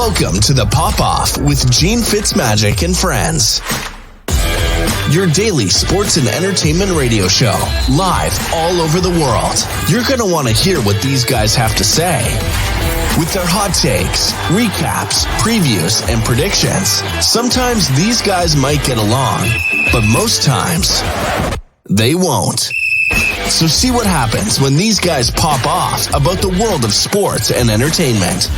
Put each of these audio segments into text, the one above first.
Welcome to the Pop-Off with Gene Fitzmagic and friends. Your daily sports and entertainment radio show, live all over the world. You're going to want to hear what these guys have to say. With their hot takes, recaps, previews, and predictions, sometimes these guys might get along, but most times, they won't. So see what happens when these guys pop off about the world of sports and entertainment.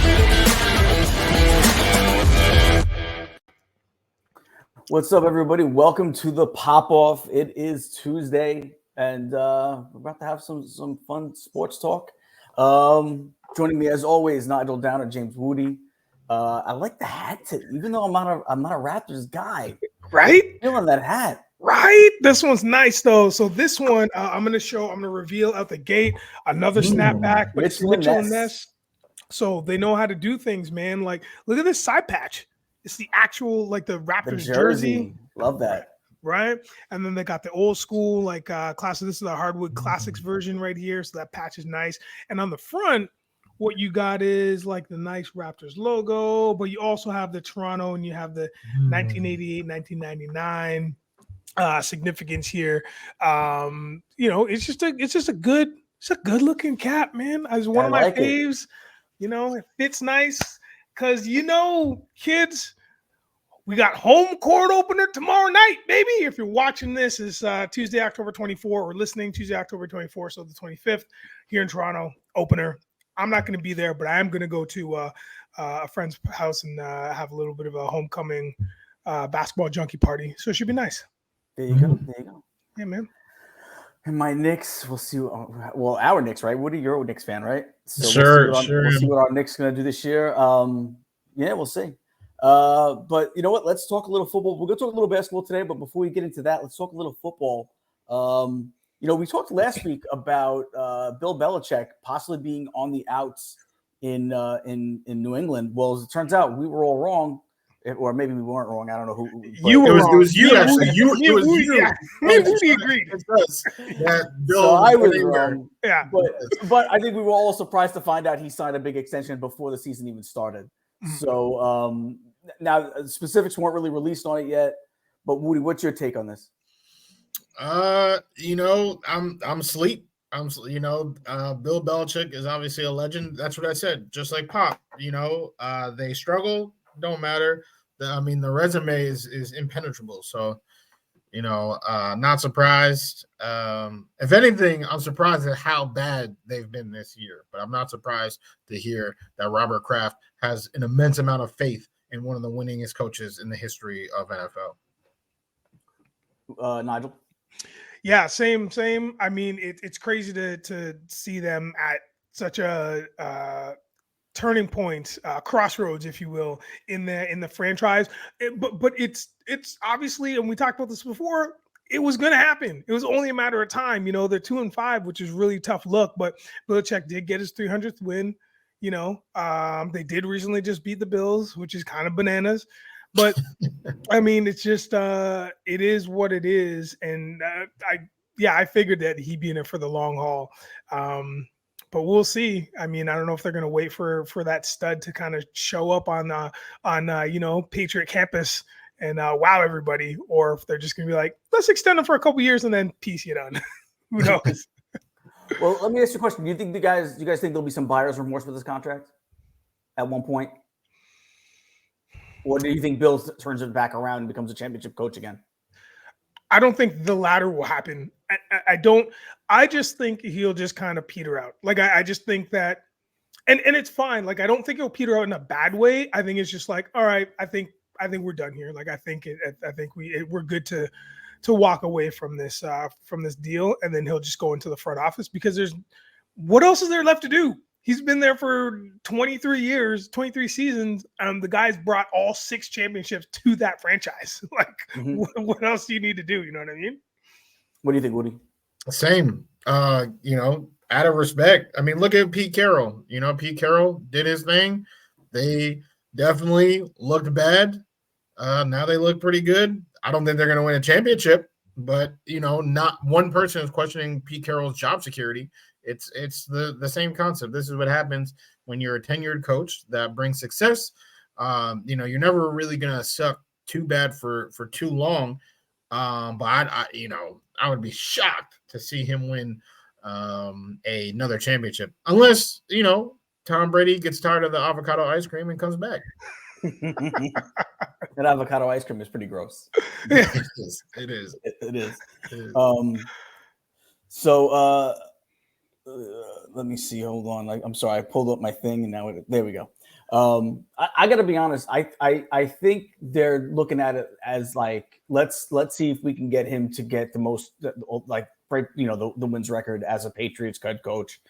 What's up, everybody? Welcome to the Pop-Off. It is Tuesday, and we're about to have some fun sports talk. Joining me, as always, Nigel Downer, James Woody. I like the hat, even though I'm not a Raptors guy. Right? I'm feeling that hat. Right. This one's nice though. So this one, I'm gonna reveal out the gate another snapback, but it's Mitchell and Ness. So they know how to do things, man. Like, look at this side patch. It's the actual, like, the Raptors jersey. Love that. Right. And then they got the old school, like, classic. This is the Hardwood Classics version right here. So that patch is nice. And on the front, what you got is like the nice Raptors logo, but you also have the Toronto and you have the 1988, 1999 significance here. It's just a good looking cap, man. It's one of my faves. It fits nice because kids, we got home court opener tomorrow night, baby. If you're watching this, is Tuesday, October 24th, or listening Tuesday, October 24th, so the 25th here in Toronto, opener. I'm not going to be there, but I am going to go to a friend's house and have a little bit of a homecoming basketball junkie party. So it should be nice. There you go. Yeah, man. And my Knicks, we'll see. Well, our Knicks, right? Woody, you're a Knicks fan, right? So Sure. We'll see what our Knicks going to do this year. Yeah, we'll see. But you know what? Let's talk a little football. We're going to talk a little basketball today, but before we get into that, let's talk a little football. We talked last week about Bill Belichick possibly being on the outs in New England. Well, as it turns out, we were all wrong. Or maybe we weren't wrong. I don't know who. You were wrong. It was you, actually. It was you. Me and Woody agreed. So I was wrong. Yeah. But I think we were all surprised to find out he signed a big extension before the season even started. Mm-hmm. So now specifics weren't really released on it yet. But Woody, what's your take on this? I'm asleep. Bill Belichick is obviously a legend. That's what I said. Just like Pop, they struggle. Don't matter. The resume is impenetrable. So, not surprised. If anything, I'm surprised at how bad they've been this year. But I'm not surprised to hear that Robert Kraft has an immense amount of faith in one of the winningest coaches in the history of NFL. Nigel? Yeah, same. I mean, it's crazy to see them at such a turning point, crossroads, if you will, in the franchise. But it's obviously, and we talked about this before, it was going to happen. It was only a matter of time. They're 2-5, which is really tough look. But Belichick did get his 300th win. They did recently just beat the Bills, which is kind of bananas. But I mean, it's just it is what it is, and I figured that he'd be in it for the long haul. But we'll see. I mean, I don't know if they're going to wait for that stud to kind of show up on Patriot campus and wow everybody, or if they're just going to be like, let's extend them for a couple years and then peace, you done. Who knows? Well, let me ask you a question. Do you guys think there'll be some buyer's remorse with this contract at one point? Or do you think Bill turns it back around and becomes a championship coach again? I don't think the latter will happen. I don't. I just think he'll just kind of peter out. Like, I just think that, and it's fine. Like, I don't think he'll peter out in a bad way. I think it's just like, all right, I think we're done here. Like, I think we're good to walk away from this deal, and then he'll just go into the front office because what else is there left to do? He's been there for 23 years, 23 seasons. The guy's brought all 6 championships to that franchise. Like, what else do you need to do? You know what I mean? What do you think, Woody? Same. Out of respect. I mean, look at Pete Carroll. Pete Carroll did his thing. They definitely looked bad. Now they look pretty good. I don't think they're going to win a championship, but, not one person is questioning Pete Carroll's job security. It's the same concept. This is what happens when you're a tenured coach that brings success. You're never really gonna suck too bad for too long. But I would be shocked to see him win another championship, unless Tom Brady gets tired of the avocado ice cream and comes back. That avocado ice cream is pretty gross. It is. It is. It is. It is. Let me see. Hold on. I'm sorry. I pulled up my thing and now there we go. I got to be honest. I think they're looking at it as like let's see if we can get him to get the most the wins record as a Patriots head coach.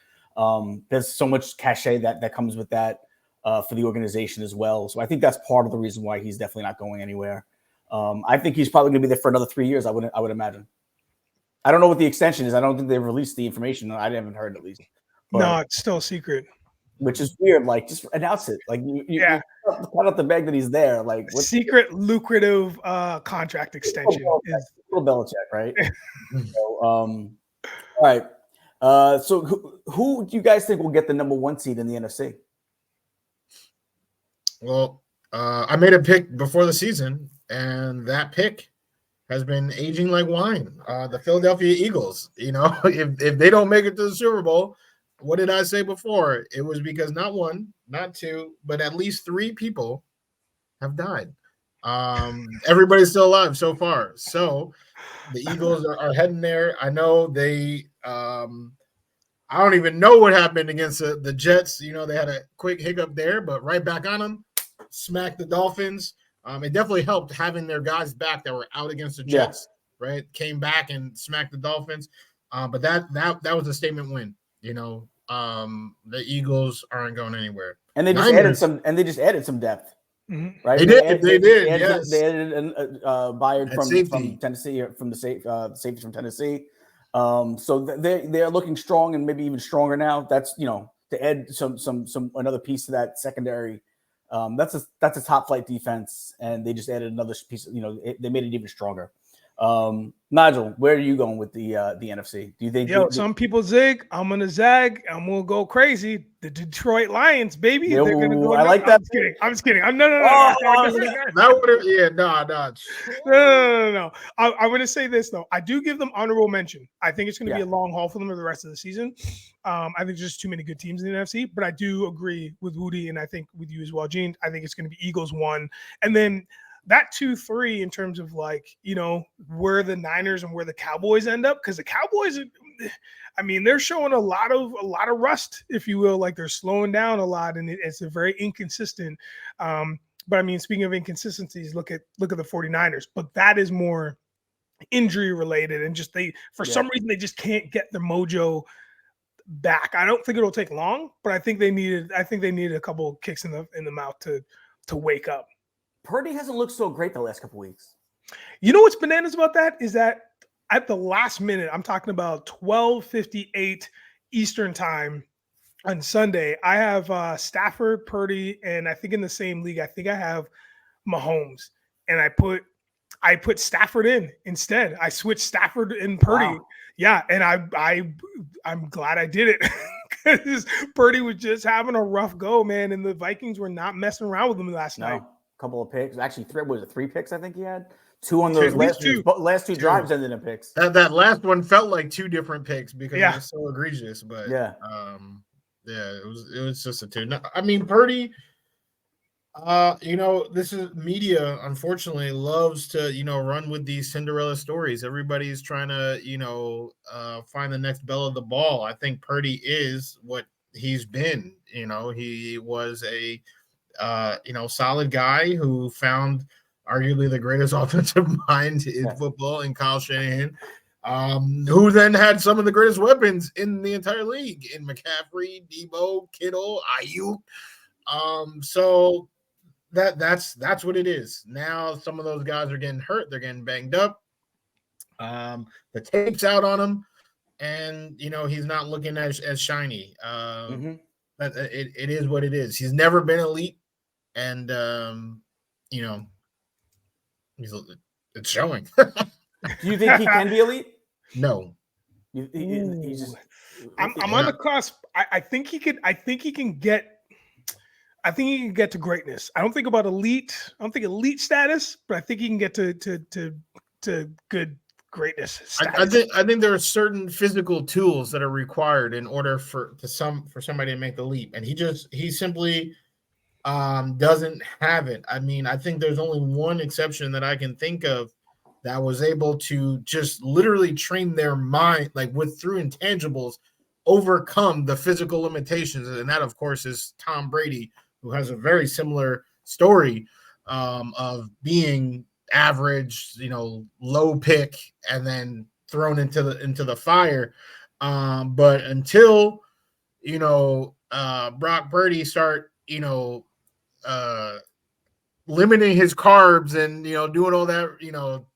There's so much cachet that comes with that for the organization as well. So I think that's part of the reason why he's definitely not going anywhere. I think he's probably going to be there for another 3 years. I would imagine. I don't know what the extension is. I don't think they've released the information. I haven't heard at least. But, no, it's still a secret. Which is weird. Like, just announce it. Like, you cut out the bag that he's there. Like, secret lucrative contract extension. Belichick, right? So, all right. So who do you guys think will get the number 1 seed in the NFC? Well, I made a pick before the season, and that pick has been aging like wine. The Philadelphia Eagles. If they don't make it to the Super Bowl, what did I say before? It was because not 1, not 2, but at least 3 people have died. Everybody's still alive so far. So the Eagles are heading there. I know they I don't even know what happened against the Jets. They had a quick hiccup there, but right back on them, smacked the Dolphins. It definitely helped having their guys back that were out against the Jets, right? Came back and smacked the Dolphins. But that was a statement win. The Eagles aren't going anywhere. And they just added some depth. Mm-hmm. Right? They did. Yes. They added Byard from Tennessee, from the safety from Tennessee. So they're looking strong and maybe even stronger now. That's to add some another piece to that secondary. That's a top flight defense, and they just added another piece. They made it even stronger. Nigel, where are you going with the NFC? Do you think? Some people zig. I'm gonna zag. I'm gonna go crazy. The Detroit Lions, baby. They're gonna go. I like that. I'm just kidding. No. No. I'm gonna say this though. I do give them honorable mention. I think it's gonna be a long haul for them for the rest of the season. I think there's just too many good teams in the NFC. But I do agree with Woody, and I think with you as well, Gene. I think it's gonna be Eagles 1, and then that 2-3 in terms of where the Niners and where the Cowboys end up, because the Cowboys, they're showing a lot of rust, if you will. Like, they're slowing down a lot, and it's a very inconsistent. But speaking of inconsistencies, look at the 49ers, but that is more injury related, and just some reason they just can't get the mojo back. I don't think it'll take long, but I think they needed a couple kicks in the mouth to wake up. Purdy hasn't looked so great the last couple weeks. You know what's bananas about that is that at the last minute, I'm talking about 12:58 Eastern time on Sunday, I have Stafford, Purdy, and I think in the same league, I think I have Mahomes, and I put Stafford in instead. I switched Stafford and Purdy. Wow. Yeah, and I'm glad I did it because Purdy was just having a rough go, man, and the Vikings were not messing around with him last night. Couple of picks, actually 3 picks. I think he had 2 on those last two drives ended in picks. That last one felt like 2 different picks because it was so egregious. But it was just a 2. Purdy. This is media. Unfortunately, loves to run with these Cinderella stories. Everybody's trying to find the next belle of the ball. I think Purdy is what he's been. He was a solid guy who found arguably the greatest offensive mind in football in Kyle Shanahan, who then had some of the greatest weapons in the entire league in McCaffrey, Debo, Kittle, Ayuk. So that's what it is. Now some of those guys are getting hurt. They're getting banged up. The tape's out on him, and he's not looking as shiny. But it is what it is. He's never been elite. And, it's showing. Do you think he can be elite? No. I'm on the cusp. I think he can get I think he can get to greatness. I don't think about elite. I don't think elite status, but I think he can get to good greatness status. I think there are certain physical tools that are required in order for somebody to make the leap, and he simply doesn't have it. I mean, I think there's only one exception that I can think of that was able to just literally train their mind, like through intangibles, overcome the physical limitations, and that, of course, is Tom Brady, who has a very similar story of being average, low pick, and then thrown into the fire. But until Brock Purdy start limiting his carbs and doing all that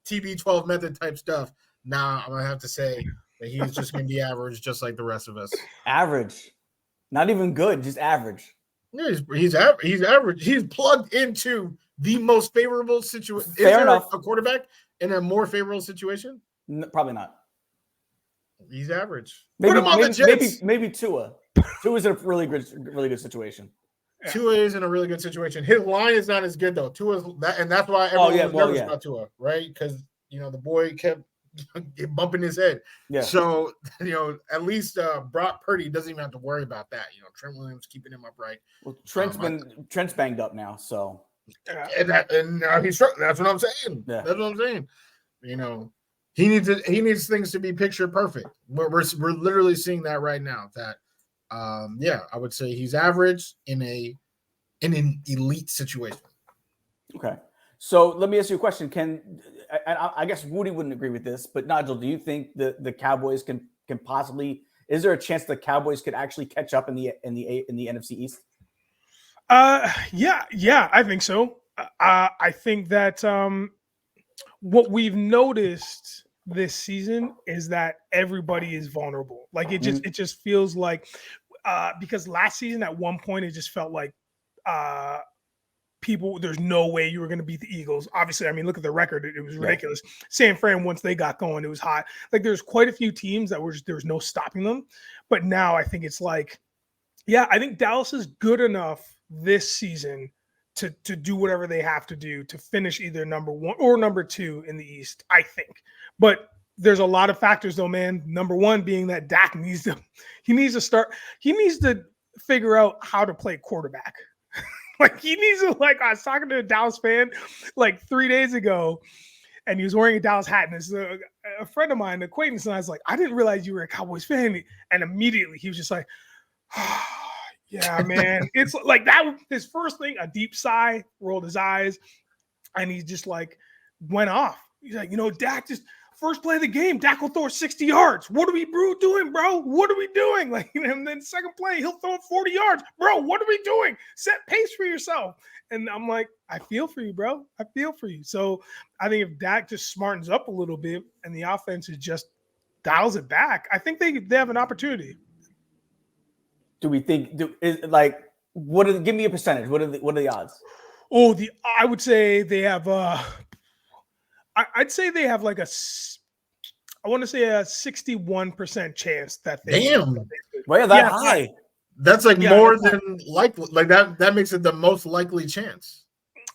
TB12 method type stuff, I'm gonna have to say that he's just gonna be average, just like the rest of us. Average, not even good, just average. Yeah, he's average. He's plugged into the most favorable situation. Is Fair enough. A quarterback in a more favorable situation? Probably not. He's average. Maybe, Put him on the Jets. Maybe Tua. Tua's in a really good situation. Yeah. Tua is in a really good situation. His line is not as good though. Tua's and that's why everyone was nervous about Tua, right? Because the boy kept bumping his head. Yeah. So at least Brock Purdy doesn't even have to worry about that. Trent Williams keeping him upright. Well, Trent's banged up now, so and now he's that's what I'm saying. Yeah. That's what I'm saying. He needs things to be picture perfect. We're literally seeing that right now. That I would say he's average in an elite situation. Okay. So let me ask you a question. I guess Woody wouldn't agree with this, but Nigel, do you think the Cowboys can possibly? Is there a chance the Cowboys could actually catch up in the NFC East? Yeah, I think so. I think that what we've noticed this season is that everybody is vulnerable. Like it just feels like because last season at one point it just felt like there's no way you were going to beat the Eagles. Obviously, I mean, look at the record. It was ridiculous. Yeah. San Fran, once they got going, it was hot. Like there's quite a few teams that there was no stopping them. But now I think it's like, I think Dallas is good enough this season to do whatever they have to do to finish either number 1 or number 2 in the East, I think. But there's a lot of factors though, man. Number 1 being that Dak needs to figure out how to play quarterback. Like he needs to, I was talking to a Dallas fan 3 days ago, and he was wearing a Dallas hat. And it's a friend of mine, an acquaintance, and I was like, I didn't realize you were a Cowboys fan. And immediately he was just like, yeah, man. It's like that. His first thing, a deep sigh, rolled his eyes, and he just went off. He's like, Dak just first play of the game, Dak will throw 60 yards. What are we doing, bro? What are we doing? And then second play, he'll throw 40 yards. Bro, what are we doing? Set pace for yourself. And I'm like, I feel for you, bro. I feel for you. So I think if Dak just smartens up a little bit and the offense is just dials it back, I think they have an opportunity. Do we think? Give me a percentage. What are the odds? Oh, I would say they have. I'd say they have I want to say a 61% chance that they. Damn. Well, that high. That's more than likely. That makes it the most likely chance.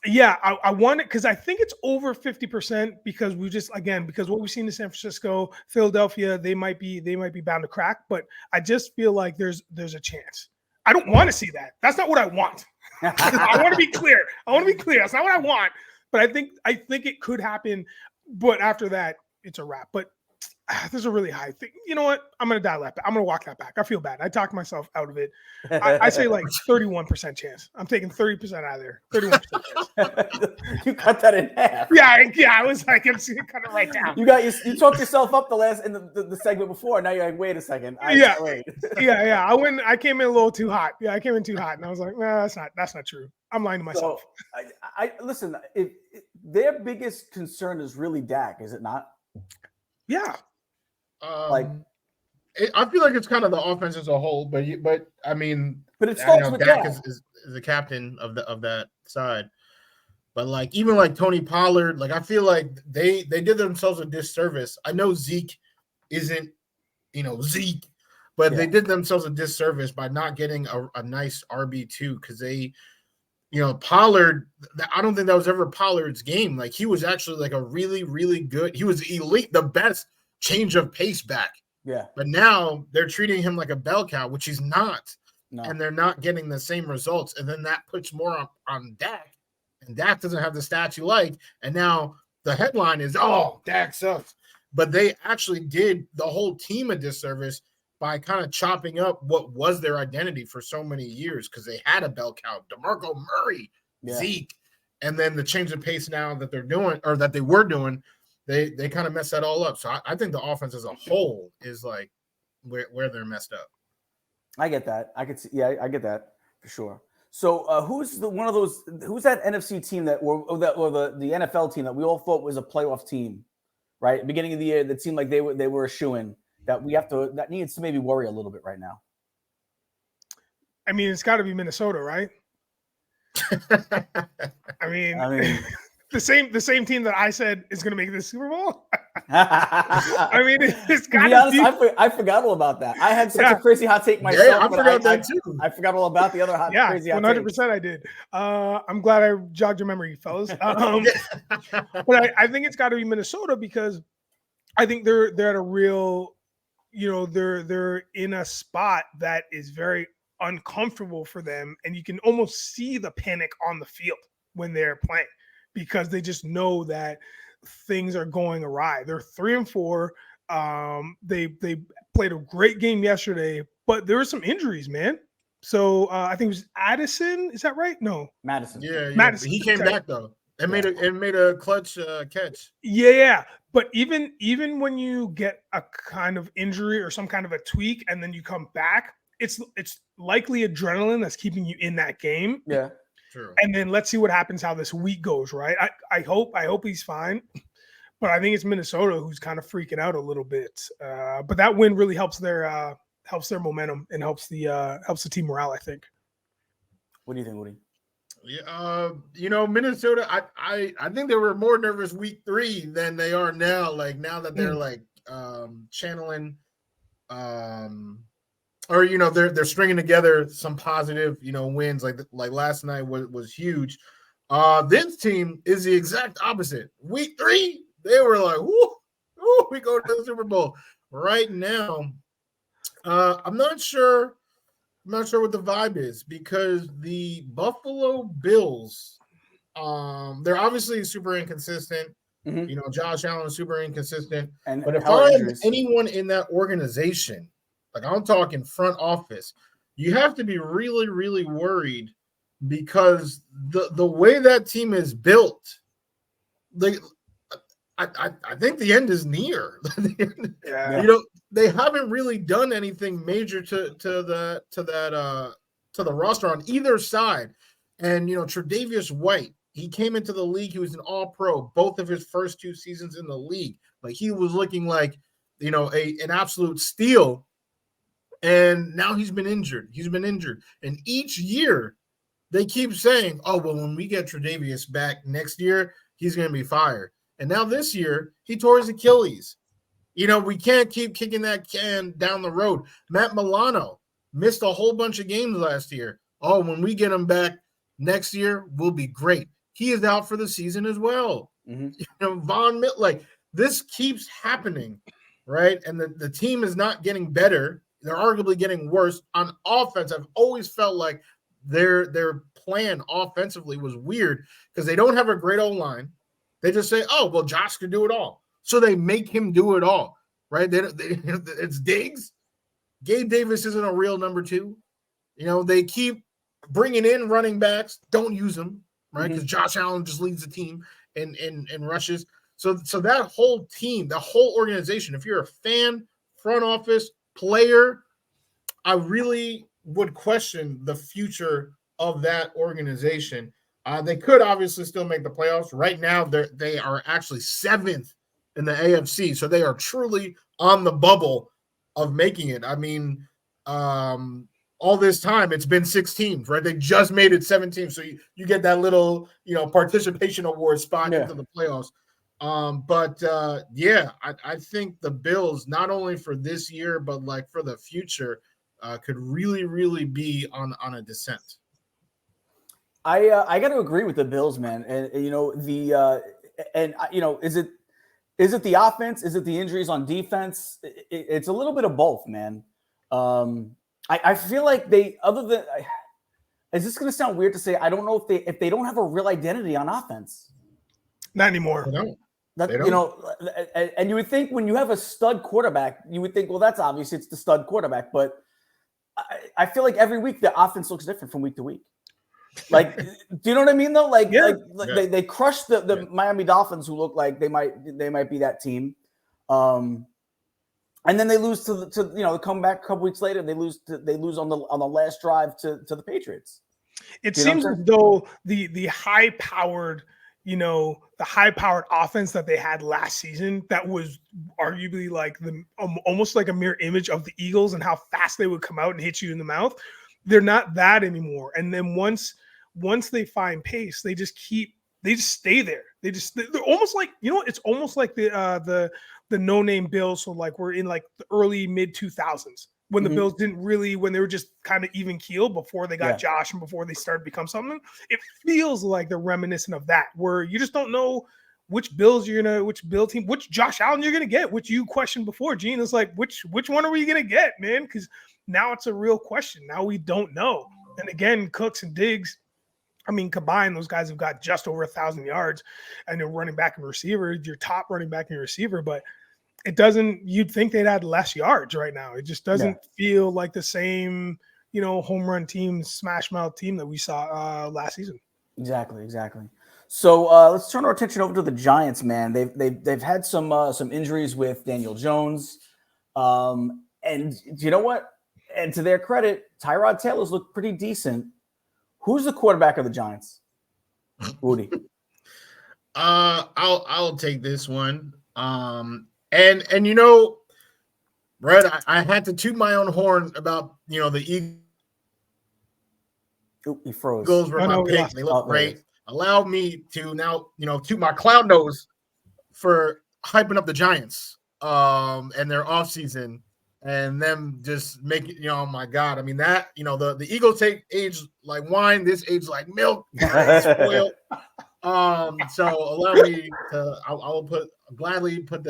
Yeah, I want it because I think it's over 50% because because what we've seen in San Francisco, Philadelphia, they might be bound to crack. But I just feel like there's a chance. I don't want to see that. That's not what I want. I want to be clear. That's not what I want. But I think it could happen. But after that, it's a wrap. But there's a really high thing. You know what? I'm going to dial that back. I'm going to walk that back. I feel bad. I talked myself out of it. I say 31% chance. I'm taking 30% out of there. 31% chance. You cut that in half. Yeah. I was like, I'm just going to cut it right down. You talked yourself up the segment before. Now you're like, wait a second. Wait. Yeah. I came in a little too hot. Yeah, I came in too hot. And I was like, no, that's not true. I'm lying to myself. So, I listen, their biggest concern is really Dak, is it not? Yeah. I feel like it's kind of the offense as a whole, but I mean, but it starts with Dak is the captain of that side. But even Tony Pollard, I feel like they did themselves a disservice. I know Zeke isn't Zeke, but they did themselves a disservice by not getting a nice RB2 because they Pollard, I don't think that was ever Pollard's game. Like, he was actually like a really, really good, he was elite, the best change of pace back. Yeah. But now they're treating him like a bell cow, which he's not. No. And they're not getting the same results. And then that puts more on Dak. And Dak doesn't have the stats you like. And now the headline is, oh, Dak sucks. But they actually did the whole team a disservice by kind of chopping up what was their identity for so many years, because they had a bell cow, DeMarco Murray, Zeke, and then the change of pace now that they're doing, or that they were doing, they kind of messed that all up. So I think the offense as a whole is like where they're messed up. I get that. I could see. Yeah, I get that for sure. So who's that NFC team or the NFL team that we all thought was a playoff team, right? At the beginning of the year, that seemed like they were a shoo-in. That needs to maybe worry a little bit right now. I mean, it's got to be Minnesota, right? I mean the same team that I said is going to make the Super Bowl. I mean, it's got to be. I forgot all about that. I had such a crazy hot take myself. Yeah, I forgot that too. I forgot all about the other crazy hot 100% I did. I'm glad I jogged your memory, fellas. But I think it's got to be Minnesota, because I think they're at a real, they're in a spot that is very uncomfortable for them, and you can almost see the panic on the field when they're playing, because they just know that things are going awry. They're 3-4. They played a great game yesterday, but there were some injuries, man. So I think it was Addison. Is that right? No, Madison. Yeah. Madison. He came back though. It made a clutch catch. Yeah. But even when you get a kind of injury or some kind of a tweak and then you come back, it's likely adrenaline that's keeping you in that game. Yeah. True. And then let's see what happens, how this week goes, right? I hope he's fine. But I think it's Minnesota who's kind of freaking out a little bit. But that win really helps their momentum and helps the team morale, I think. What do you think, Woody? Yeah, Minnesota, I think they were more nervous week 3 than they are now. Like, now that they're like channeling or they're stringing together some positive wins, like last night was huge. This team is the exact opposite. Week 3, they were like, whoo, we go to the Super Bowl. Right now, I'm not sure what the vibe is, because the Buffalo Bills, they're obviously super inconsistent. Mm-hmm. Josh Allen is super inconsistent. But if I'm anyone in that organization, like I'm talking front office, you have to be really, really worried, because the way that team is built, I think the end is near. Yeah. They haven't really done anything major to the roster on either side. And Tre'Davious White, he came into the league, he was an all-pro both of his first 2 seasons in the league. Like, he was looking like an absolute steal. And now he's been injured. And each year they keep saying, oh, well, when we get Tre'Davious back next year, he's going to be fired. And now this year, he tore his Achilles. We can't keep kicking that can down the road. Matt Milano missed a whole bunch of games last year. Oh, when we get him back next year, we'll be great. He is out for the season as well. Mm-hmm. Von Miller, like, this keeps happening, right? And the team is not getting better. They're arguably getting worse. On offense, I've always felt like their plan offensively was weird, because they don't have a great O-line. They just say, oh, well, Josh can do it all. So they make him do it all, right? It's Diggs. Gabe Davis isn't a real number 2. They keep bringing in running backs. Don't use them, right? Because Josh Allen just leads the team in rushes. So that whole team, the whole organization, if you're a fan, front office, player, I really would question the future of that organization. They could obviously still make the playoffs. Right now, they are actually 7th in the AFC, so they are truly on the bubble of making it. I mean, all this time, it's been 6 teams, right? They just made it 7 teams, so you get that little, participation award spot into the playoffs. I think the Bills, not only for this year, but like for the future, could really, really be on a descent. I got to agree with the Bills, man. And is it the offense? Is it the injuries on defense? It's a little bit of both, man. I feel like is this going to sound weird to say? I don't know if they don't have a real identity on offense. Not anymore. They don't. And you would think when you have a stud quarterback, you would think, well, that's obvious. It's the stud quarterback. But I feel like every week the offense looks different from week to week. Like, do you know what I mean, though? They crushed the Miami Dolphins, who look like they might be that team. And then they lose to come back a couple weeks later. They lose on the last drive to the Patriots. It seems as though the high-powered offense that they had last season, that was arguably like almost like a mirror image of the Eagles and how fast they would come out and hit you in the mouth. They're not that anymore. And then once they find pace, they just stay there. They're almost like, it's almost like the no-name Bills. So like we're in like the early mid 2000s when the Bills when they were just kind of even keel before they got Josh and before they started to become something. It feels like they're reminiscent of that, where you just don't know which Bill team, which Josh Allen you're gonna get, which you questioned before, Gene. It's like which one are we gonna get, man? Because now it's a real question. Now we don't know. And again, Cooks and Diggs, I mean, combined, those guys have got just over 1,000 yards, and they're running back and receiver, your top running back and receiver, but you'd think they'd had less yards right now. It just doesn't feel like the same, home run team, smash mouth team that we saw last season. Exactly. So let's turn our attention over to the Giants, man. They've had some injuries with Daniel Jones, and you know what? And to their credit, Tyrod Taylor's looked pretty decent. Who's the quarterback of the Giants? Woody. I'll take this one. And Brett, I had to toot my own horn about the Eagles. He froze. Eagles were my pick. They look great. Allow me to now toot my clown nose for hyping up the Giants and their offseason and them just make it, oh my God. I mean, that, the Eagles age like wine, this age like milk. Spoiled. So allow me to, I will gladly put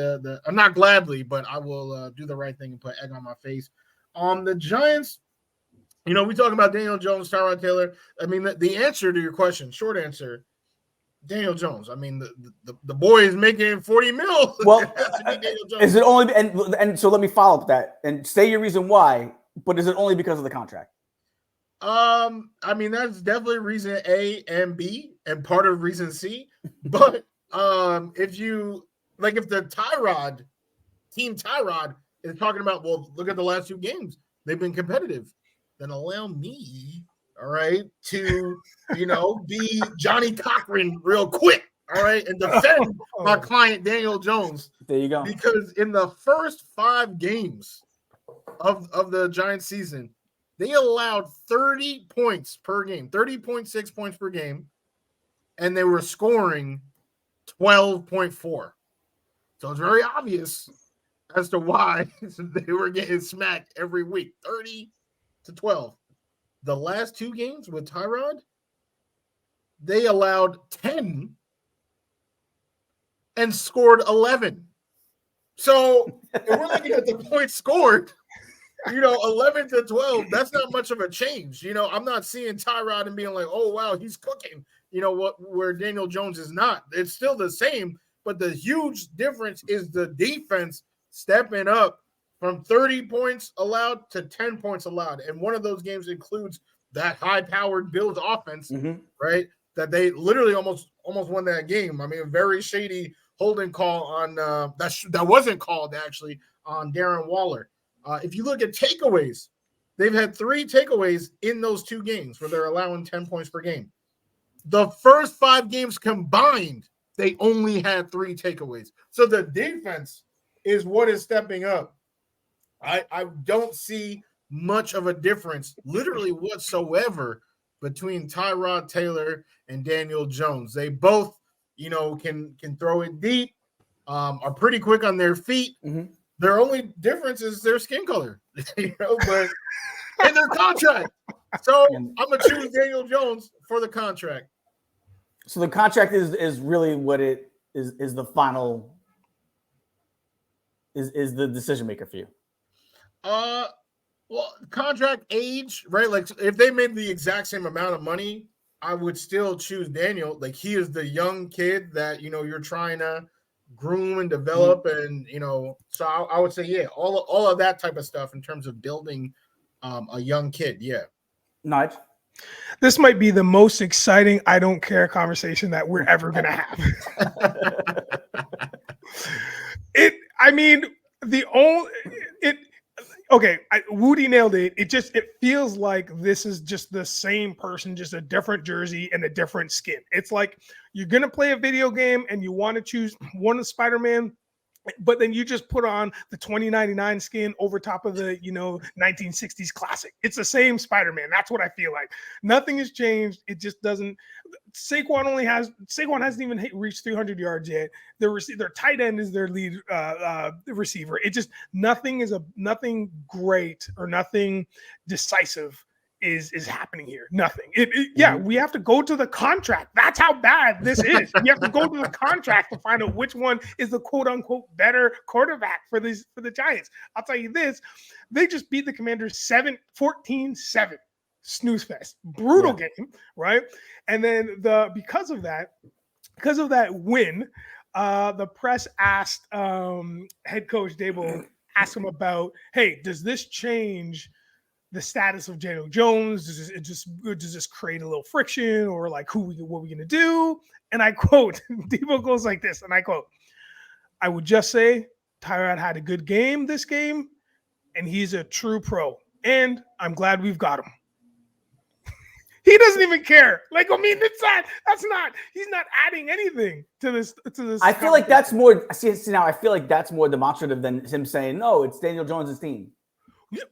not gladly, but I will do the right thing and put egg on my face. The Giants, we talk about Daniel Jones, Tyrod Taylor. I mean, the answer to your question, short answer, Daniel Jones. I mean, the boy is making $40 million. Well, is it only and so let me follow up that and say your reason why, but is it only because of the contract? I mean, that's definitely reason A and B and part of reason C. But if the Team Tyrod is talking about, well, look at the last 2 games, they've been competitive, then allow me, all right, to be Johnny Cochran real quick, all right, and defend my client Daniel Jones. There you go. Because in the first 5 games of the Giants season, they allowed 30 points per game, 30.6 points per game, and they were scoring 12.4. So it's very obvious as to why they were getting smacked every week, 30-12. The last 2 games with Tyrod, they allowed 10 and scored 11. So if we're looking at the points scored, 11-12, that's not much of a change. I'm not seeing Tyrod and being like, oh, wow, he's cooking, where Daniel Jones is not. It's still the same, but the huge difference is the defense stepping up from 30 points allowed to 10 points allowed. And one of those games includes that high-powered Bills offense, right, that they literally almost won that game. I mean, a very shady holding call on that wasn't called, actually, on Darren Waller. If you look at takeaways, they've had 3 takeaways in those 2 games where they're allowing 10 points per game. The first 5 games combined, they only had 3 takeaways. So the defense is what is stepping up. I don't see much of a difference, literally whatsoever, between Tyrod Taylor and Daniel Jones. They both, can throw it deep, are pretty quick on their feet. Their only difference is their skin color, but in their contract. So I'm gonna choose Daniel Jones for the contract. So the contract is really what it is the final is the decision maker for you. Well, contract age, right? Like if they made the exact same amount of money, I would still choose Daniel. Like he is the young kid that you're trying to groom and develop, and so I would say all of that type of stuff in terms of building a young kid. Yeah. Nige? This might be the most exciting I don't care conversation that we're ever gonna have. Woody nailed it. It feels like this is just the same person, just a different jersey and a different skin. It's like you're gonna play a video game and you want to choose one of Spider-Man, but then you just put on the 2099 skin over top of the 1960s classic. It's the same Spider-Man. That's what I feel like. Nothing has changed. It just doesn't. Saquon hasn't even reached 300 yards yet. Their tight end is their lead receiver. It just nothing great or nothing decisive is happening here. Nothing. We have to go to the contract. That's how bad this is. You have to go to the contract to find out which one is the quote unquote better quarterback for the Giants. I'll tell you this, they just beat the Commanders 14-7. Snooze fest. Brutal game, right? And then because of that win, the press asked head coach Dable, asked him about, hey, does this change the status of Daniel Jones? Does this create a little friction, or like what are we gonna do? And I quote, Debo goes like this, and I quote, I would just say Tyrod had a good game this game, and he's a true pro, and I'm glad we've got him. He doesn't even care. Like, I mean, he's not adding anything to this. I feel like that's more, I feel like that's more demonstrative than him saying, no, it's Daniel Jones' team.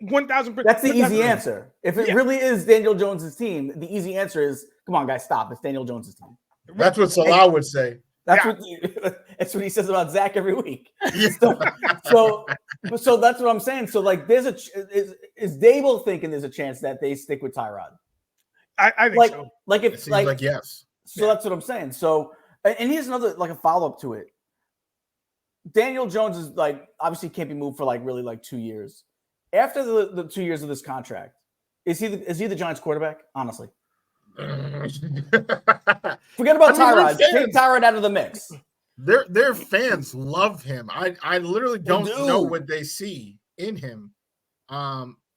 1,000%. That's the easy answer. If it really is Daniel Jones' team, the easy answer is, come on, guys, stop. It's Daniel Jones' team. That's what Salah would say. That's what he says about Zach every week. So that's what I'm saying. So like, is Dable thinking there's a chance that they stick with Tyrod? I think so. Like if like yes. So that's what I'm saying. So, and here's another a follow up to it. Daniel Jones is obviously can't be moved for really 2 years. After the 2 years of this contract, is he the Giants quarterback? Honestly, forget about Tyrod. Take Tyrod out of the mix. Their fans love him. I literally don't know what they see in him.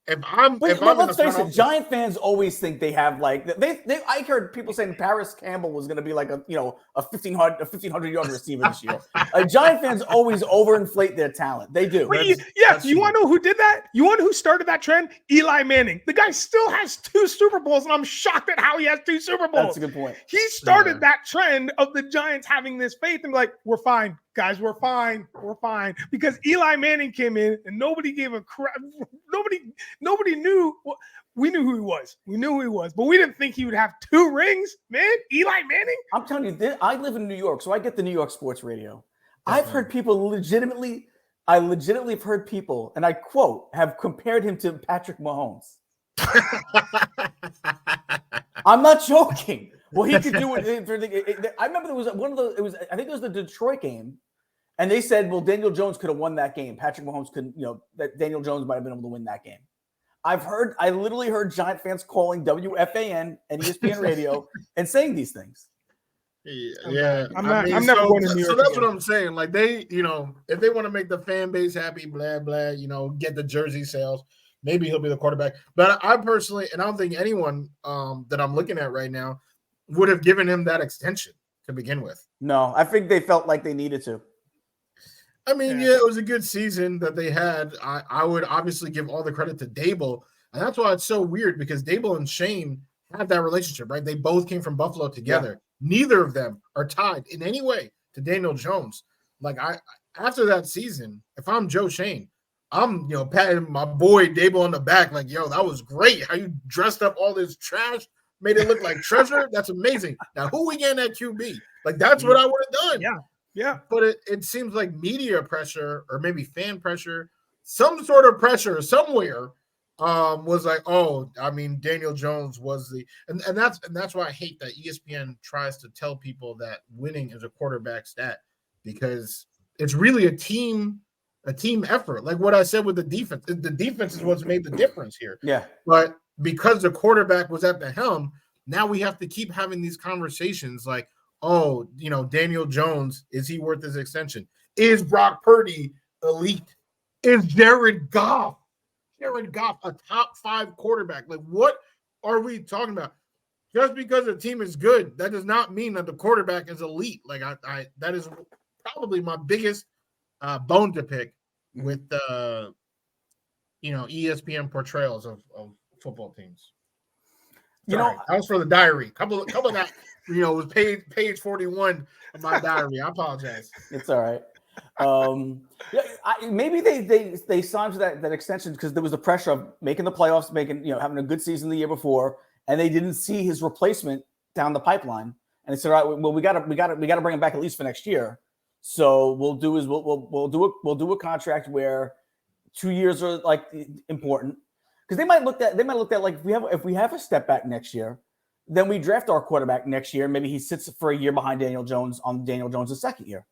Let's face it, Giant fans always think they have I heard people saying Paris Campbell was going to be a 1,500 yard receiver this year. Giant fans always overinflate their talent. They do. You want to know who did that? You want to know who started that trend? Eli Manning. The guy still has 2 Super Bowls, and I'm shocked at how he has 2 Super Bowls. That's a good point. He started that trend of the Giants having this faith and we're fine. Guys, we're fine. We're fine. Because Eli Manning came in and nobody gave a crap. Nobody knew. Well, we knew who he was. We knew who he was. But we didn't think he would have 2 rings, man. Eli Manning. I'm telling you, I live in New York, so I get the New York sports radio. I've heard people legitimately have heard people, and I quote, have compared him to Patrick Mahomes. I'm not joking. Well, he could do it. I remember there was I think it was the Detroit game. And they said, well, Daniel Jones could have won that game. Patrick Mahomes couldn't, that Daniel Jones might have been able to win that game. I literally heard Giant fans calling WFAN and ESPN radio and saying these things. Yeah. I'm never going to New York. So that's what I'm saying. Like they, if they want to make the fan base happy, blah, blah, get the jersey sales, maybe he'll be the quarterback. But I personally, and I don't think anyone that I'm looking at right now would have given him that extension to begin with. No, I think they felt like they needed to. I mean, it was a good season that they had. I would obviously give all the credit to Dable. And that's why it's so weird, because Dable and Shane have that relationship, right? They both came from Buffalo together. Yeah. Neither of them are tied in any way to Daniel Jones. After that season, if I'm Joe Shane, I'm, patting my boy Dable on the back like, yo, that was great. How you dressed up all this trash, made it look like treasure. That's amazing. Now, who we getting at QB? That's what I would have done. Yeah. Yeah. But it seems like media pressure, or maybe fan pressure, some sort of pressure somewhere was like, oh, I mean, Daniel Jones was and that's why I hate that ESPN tries to tell people that winning is a quarterback stat, because it's really a team effort. Like what I said with the defense is what's made the difference here. Yeah. But because the quarterback was at the helm, now we have to keep having these conversations like, oh, Daniel Jones, is he worth his extension? Is Brock Purdy elite? Is Jared Goff a top 5 quarterback? Like, what are we talking about? Just because a team is good, that does not mean that the quarterback is elite. Like, I that is probably my biggest bone to pick with ESPN portrayals of football teams. Sorry, that was for the diary. Couple of that, was page 41 of my diary. I apologize. It's all right. Maybe they signed to that extension because there was the pressure of making the playoffs, having a good season the year before, and they didn't see his replacement down the pipeline. And they said, all right, well, we got to bring him back at least for next year. So we'll do a contract where 2 years are like important, because they might look at like if we have a step back next year, then we draft our quarterback next year. Maybe he sits for a year behind Daniel Jones on Daniel Jones' second year.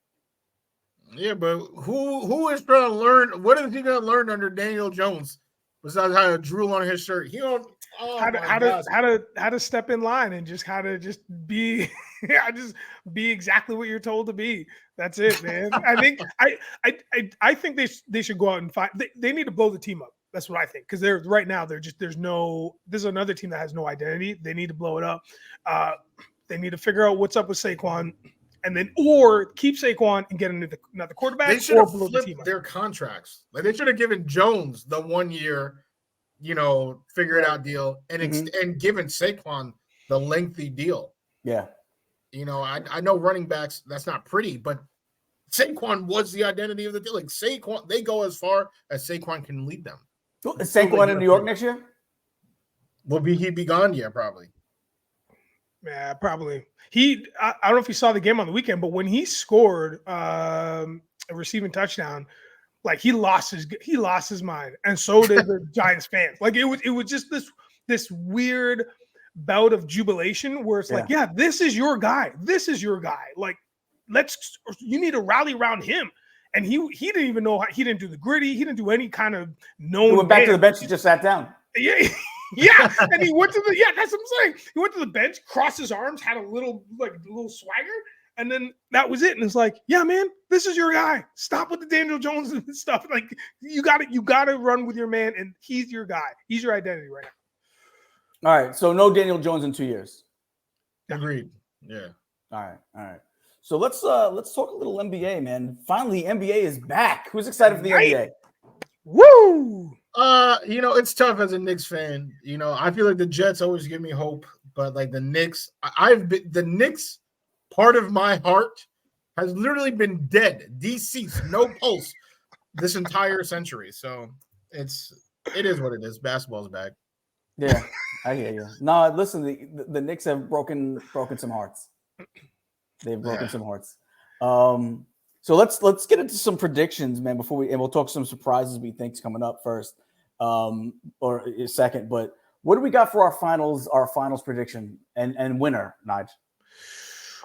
Yeah, but who is going to learn? What is he going to learn under Daniel Jones besides how to drool on his shirt? He don't. Oh, how to step in line and just how to just be be exactly what you're told to be. That's it, man. I think they should go out and find. They need to blow the team up. That's what I think, because there's another team that has no identity. They need to blow it up. They need to figure out what's up with Saquon, and then or keep Saquon and get another quarterback. They should have flipped their contracts. Like, they should have given Jones the 1 year, figure it out deal, and given Saquon the lengthy deal. Yeah. I know running backs, that's not pretty, but Saquon was the identity of the deal. Like, Saquon, they go as far as Saquon can lead them. Is Saquon in New York next year? He'd be gone? Yeah, probably. Yeah, probably. I don't know if you saw the game on the weekend, but when he scored a receiving touchdown, like, he lost his mind, and so did the Giants fans. Like, it was just this weird bout of jubilation where it's like, yeah, this is your guy. This is your guy. Like, you need to rally around him. And he didn't even know he didn't do the gritty. He didn't do any kind of known. He went back to the bench and just sat down. Yeah. Yeah. And he went to that's what I'm saying. He went to the bench, crossed his arms, had a little swagger, and then that was it. And it's like, yeah, man, this is your guy. Stop with the Daniel Jones and stuff. Like, you gotta run with your man, and he's your guy. He's your identity right now. All right. So no Daniel Jones in 2 years. Agreed. Yeah. All right. So let's talk a little NBA, man. Finally, NBA is back. Who's excited for the NBA? Woo! It's tough as a Knicks fan. I feel like the Jets always give me hope, but like the Knicks, the Knicks part of my heart has literally been dead, deceased, no pulse this entire century. So it is what it is. Basketball's back. Yeah, I hear you. No, listen, the Knicks have broken some hearts. They've broken some hearts. So let's get into some predictions, man, and we'll talk some surprises we think's coming up first, or second. But what do we got for our finals prediction and winner, Nige?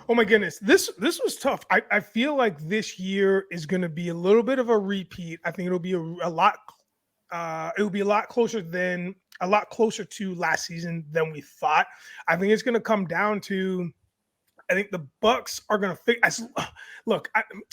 Oh my goodness, this was tough. I feel like this year is going to be a little bit of a repeat. I think it'll be a lot closer to last season than we thought. I think it's going to come down to, I think the Bucks are going to look,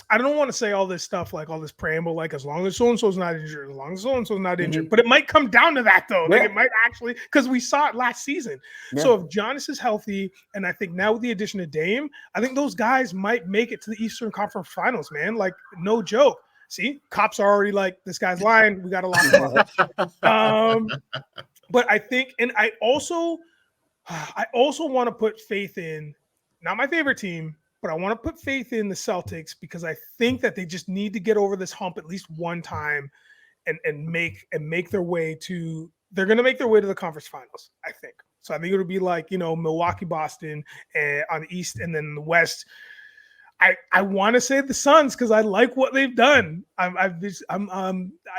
I don't want to say all this stuff, like all this preamble, like as long as so-and-so's not injured, as long as so-and-so's not injured, but it might come down to that though. Yeah. Like, it might actually, because we saw it last season. Yeah. So if Giannis is healthy, and I think now with the addition of Dame, I think those guys might make it to the Eastern Conference Finals, man. Like, no joke. See, cops are already like, this guy's lying. We got to lock him up. But I think, and I also want to put faith in, not my favorite team, but I want to put faith in the Celtics, because I think that they just need to get over this hump at least one time and make their way to, they're going to make their way to the conference finals, I think. So I think it'll be like, Milwaukee, Boston on the East, and then the West. I want to say the Suns because I like what they've done. I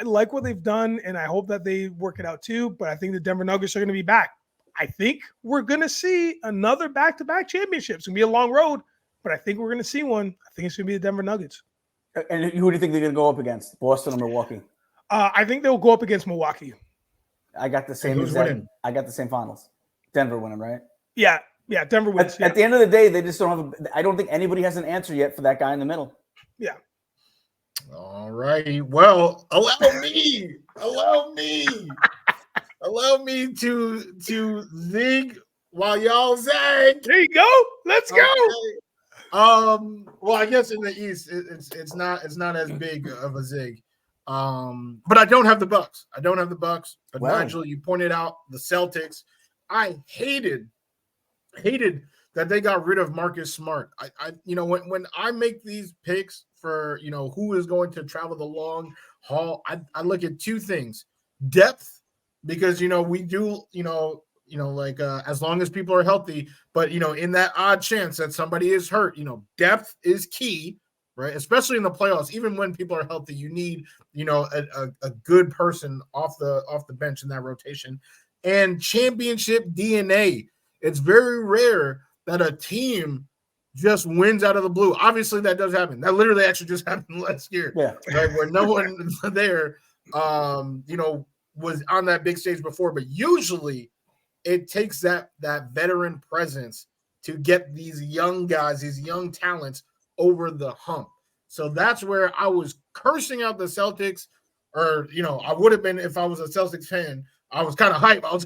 like what they've done, and I hope that they work it out too. But I think the Denver Nuggets are going to be back. I think we're going to see another back-to-back championship. It's going to be a long road, but I think we're going to see one. I think it's going to be the Denver Nuggets. And who do you think they're going to go up against? Boston or Milwaukee? I think they'll go up against Milwaukee. I got the same. Who's winning? I got the same finals. Denver winning, right? Yeah, Denver wins. At the end of the day, they just don't have. I don't think anybody has an answer yet for that guy in the middle. Yeah. All righty. Well, allow me to zig while y'all zag. There you go. Let's go. Well, I guess in the East, it's not as big of a zig. But I don't have the Bucks. But Wow. Nigel, you pointed out the Celtics. I hated that they got rid of Marcus Smart. I when I make these picks for who is going to travel the long haul, I look at two things: depth, because we do as long as people are healthy, but in that odd chance that somebody is hurt, depth is key, right? Especially in the playoffs. Even when people are healthy, you need a good person off the bench in that rotation. And championship DNA. It's very rare that a team just wins out of the blue. Obviously, that does happen. That literally actually just happened last year. Yeah. Right, where no one there was on that big stage before. But usually it takes that veteran presence to get these young guys, these young talents over the hump. So that's where I was cursing out the Celtics, or I would have been if I was a Celtics fan. I was kind of hyped. I was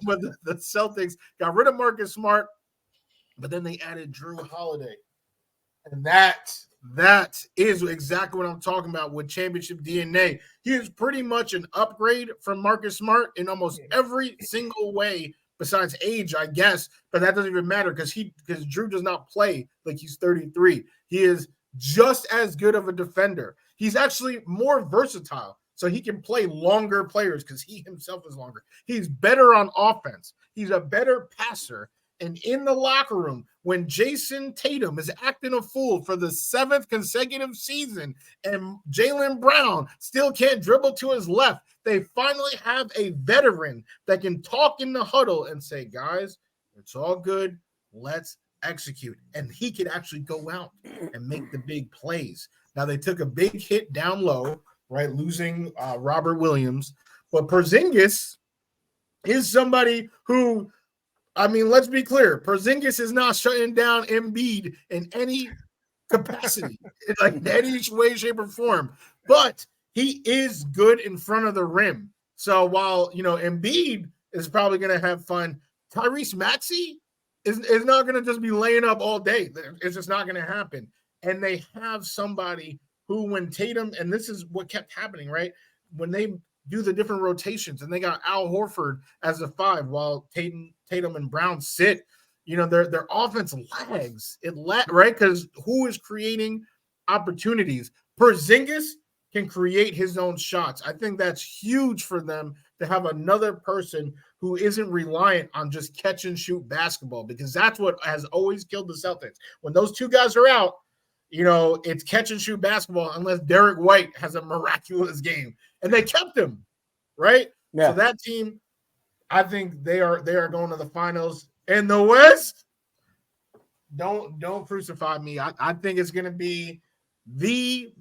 but the Celtics got rid of Marcus Smart, but then they added Drew Holiday. And that is exactly what I'm talking about with championship DNA. He is pretty much an upgrade from Marcus Smart in almost every single way, besides age, I guess. But that doesn't even matter because Drew does not play like he's 33. He is just as good of a defender. He's actually more versatile. So he can play longer players because he himself is longer. He's better on offense. He's a better passer. And in the locker room, when Jason Tatum is acting a fool for the 7th consecutive season and Jaylen Brown still can't dribble to his left, they finally have a veteran that can talk in the huddle and say, guys, it's all good. Let's execute. And he can actually go out and make the big plays. Now, they took a big hit down low, right, losing Robert Williams. But Porzingis is somebody who, let's be clear. Porzingis is not shutting down Embiid in any capacity, like any way, shape, or form. But he is good in front of the rim. So while, Embiid is probably going to have fun, Tyrese Maxey is not going to just be laying up all day. It's just not going to happen. And they have somebody who, when Tatum, and this is what kept happening, right? When they do the different rotations and they got Al Horford as a 5 while Tatum and Brown sit, their offense lags. Right? Because who is creating opportunities? Porzingis can create his own shots. I think that's huge for them to have another person who isn't reliant on just catch and shoot basketball, because that's what has always killed the Celtics. When those two guys are out, it's catch and shoot basketball unless Derek White has a miraculous game. And they kept him, right? Yeah. So that team, I think they are going to the finals. In the West, don't crucify me. I think it's going to be the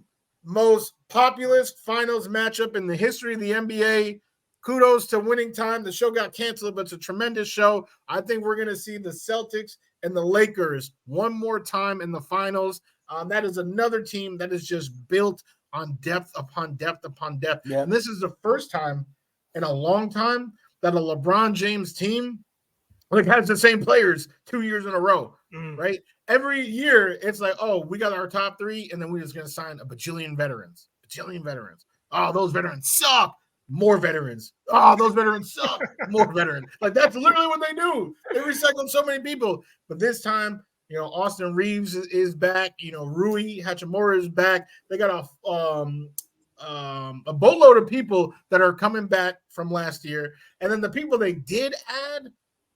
most populous finals matchup in the history of the NBA. Kudos to Winning Time. The show got canceled, but it's a tremendous show. I think we're going to see the Celtics and the Lakers one more time in the finals. That is another team that is just built on depth upon depth upon depth. Yeah. And this is the first time in a long time that a LeBron James team has the same players 2 years in a row, right? Every year, it's like, oh, we got our top 3, and then we're just going to sign a bajillion veterans. Oh, those veterans suck. More veterans. Oh, those veterans suck. More veterans. Like, that's literally what they do. They recycle so many people. But this time, Austin Reeves is back. Rui Hachimura is back. They got a boatload of people that are coming back from last year. And then the people they did add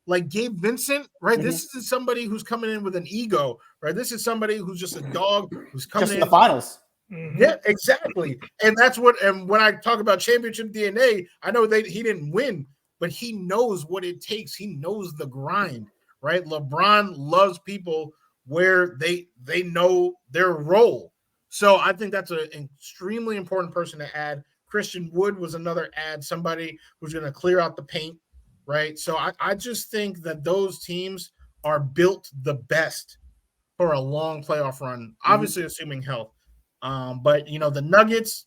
like Gabe Vincent, right? Mm-hmm. This is somebody who's coming in with an ego, right? This is somebody who's just a dog who's coming just in in the finals. Mhm. Yeah, exactly. And that's what, and when I talk about championship DNA, I know he didn't win, but he knows what it takes. He knows the grind, right? LeBron loves people where they know their role. So I think that's an extremely important person to add. Christian Wood was another add, somebody who's going to clear out the paint, right? So I just think that those teams are built the best for a long playoff run, obviously assuming health. But the Nuggets,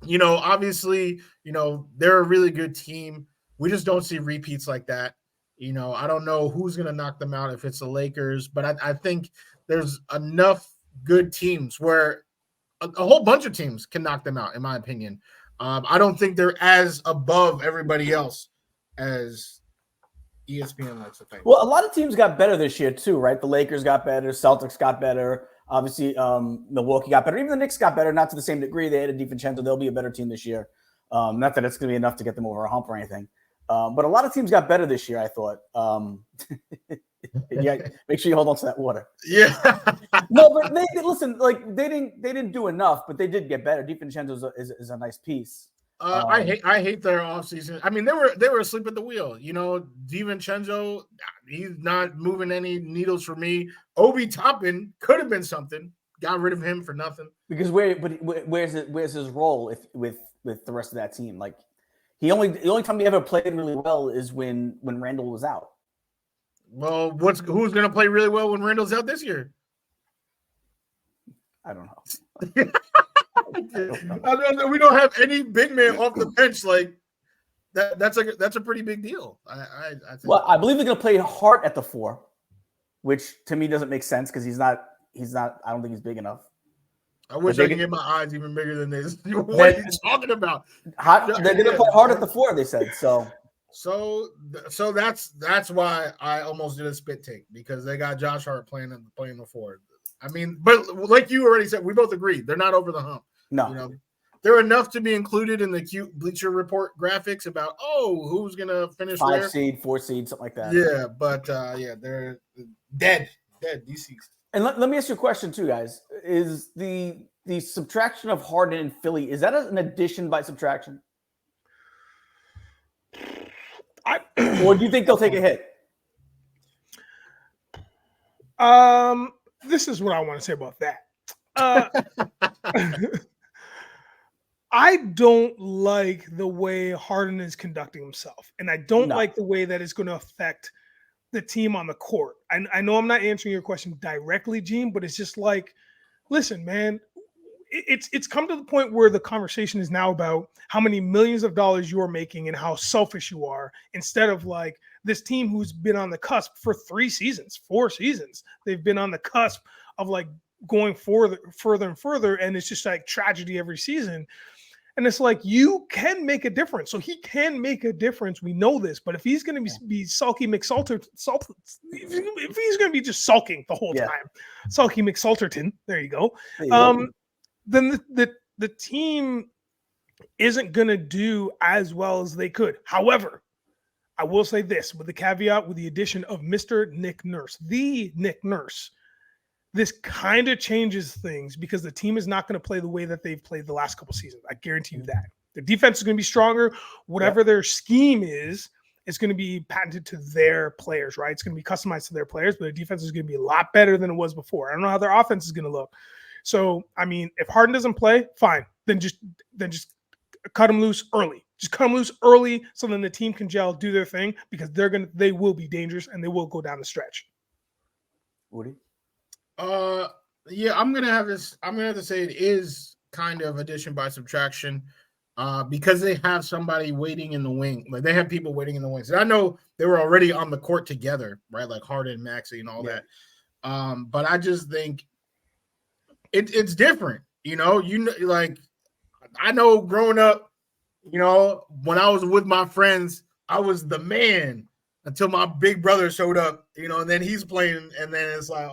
obviously, they're a really good team. We just don't see repeats like that. I don't know who's going to knock them out if it's the Lakers, but I think there's enough good teams where a whole bunch of teams can knock them out, in my opinion. I don't think they're as above everybody else as ESPN likes to think. Well, a lot of teams got better this year too, right? The Lakers got better, Celtics got better. Obviously, Milwaukee got better. Even the Knicks got better, not to the same degree. They had a DiVincenzo. They'll be a better team this year. Not that it's going to be enough to get them over a hump or anything. But a lot of teams got better this year, I thought. Yeah, make sure you hold on to that water. Yeah. No, but they listen. Like they didn't do enough, but they did get better. DiVincenzo is a nice piece. I hate their offseason. I mean, they were asleep at the wheel. DiVincenzo, he's not moving any needles for me. Obi Toppin could have been something. Got rid of him for nothing. Because where's his role with the rest of that team? Like the only time he ever played really well is when Randall was out. Well, who's going to play really well when Randall's out this year? I don't know. We don't have any big man off the bench like that. That's a pretty big deal. I think. Well, I believe they're going to play Hart at the 4, which to me doesn't make sense because he's not. I don't think he's big enough. I wish I could get my eyes even bigger than this. What are you talking about? They're going to play Hart at the 4. They said so. So that's why I almost did a spit take because they got Josh Hart playing the 4. I mean, but like you already said, we both agreed they're not over the hump. No, they're enough to be included in the cute Bleacher Report graphics about who's gonna finish 5 where. seed, 4 seed, something like that. Yeah, but they're dead DC. And let me ask you a question too, guys. Is the subtraction of Harden and Philly, is that an addition by subtraction? Or do you think they'll take a hit? This is what I want to say about that. I don't like the way Harden is conducting himself, and I don't like the way that it's going to affect the team on the court. I know I'm not answering your question directly, Gene, but it's just like, listen, man, it's come to the point where the conversation is now about how many millions of dollars you're making and how selfish you are, instead of like this team who's been on the cusp for 4 seasons. They've been on the cusp of like going further and further, and it's just like tragedy every season. And it's like, you can make a difference. So he can make a difference. We know this. But if he's going to be sulky McSalter, if he's going to be just sulking the whole time, sulky McSalterton, there you go. Then the team isn't going to do as well as they could. However, I will say this with the caveat, with the addition of Mr. Nick Nurse, the Nick Nurse. This kind of changes things because the team is not going to play the way that they've played the last couple seasons. I guarantee you that. The defense is going to be stronger. Whatever their scheme is, it's going to be patented to their players, right? It's going to be customized to their players, but the defense is going to be a lot better than it was before. I don't know how their offense is going to look. So, I mean, if Harden doesn't play, fine. Then just cut him loose early. Just cut him loose early so then the team can gel, do their thing, because they will be dangerous and they will go down the stretch. Woody? Yeah, I'm gonna have to say it is kind of addition by subtraction, because they have somebody waiting in the wing. Like they have people waiting in the wings. And I know they were already on the court together, right? Like Harden, Maxey, and all that. But I just think it's different. Like I know growing up, when I was with my friends, I was the man. Until my big brother showed up, and then he's playing, and then it's like,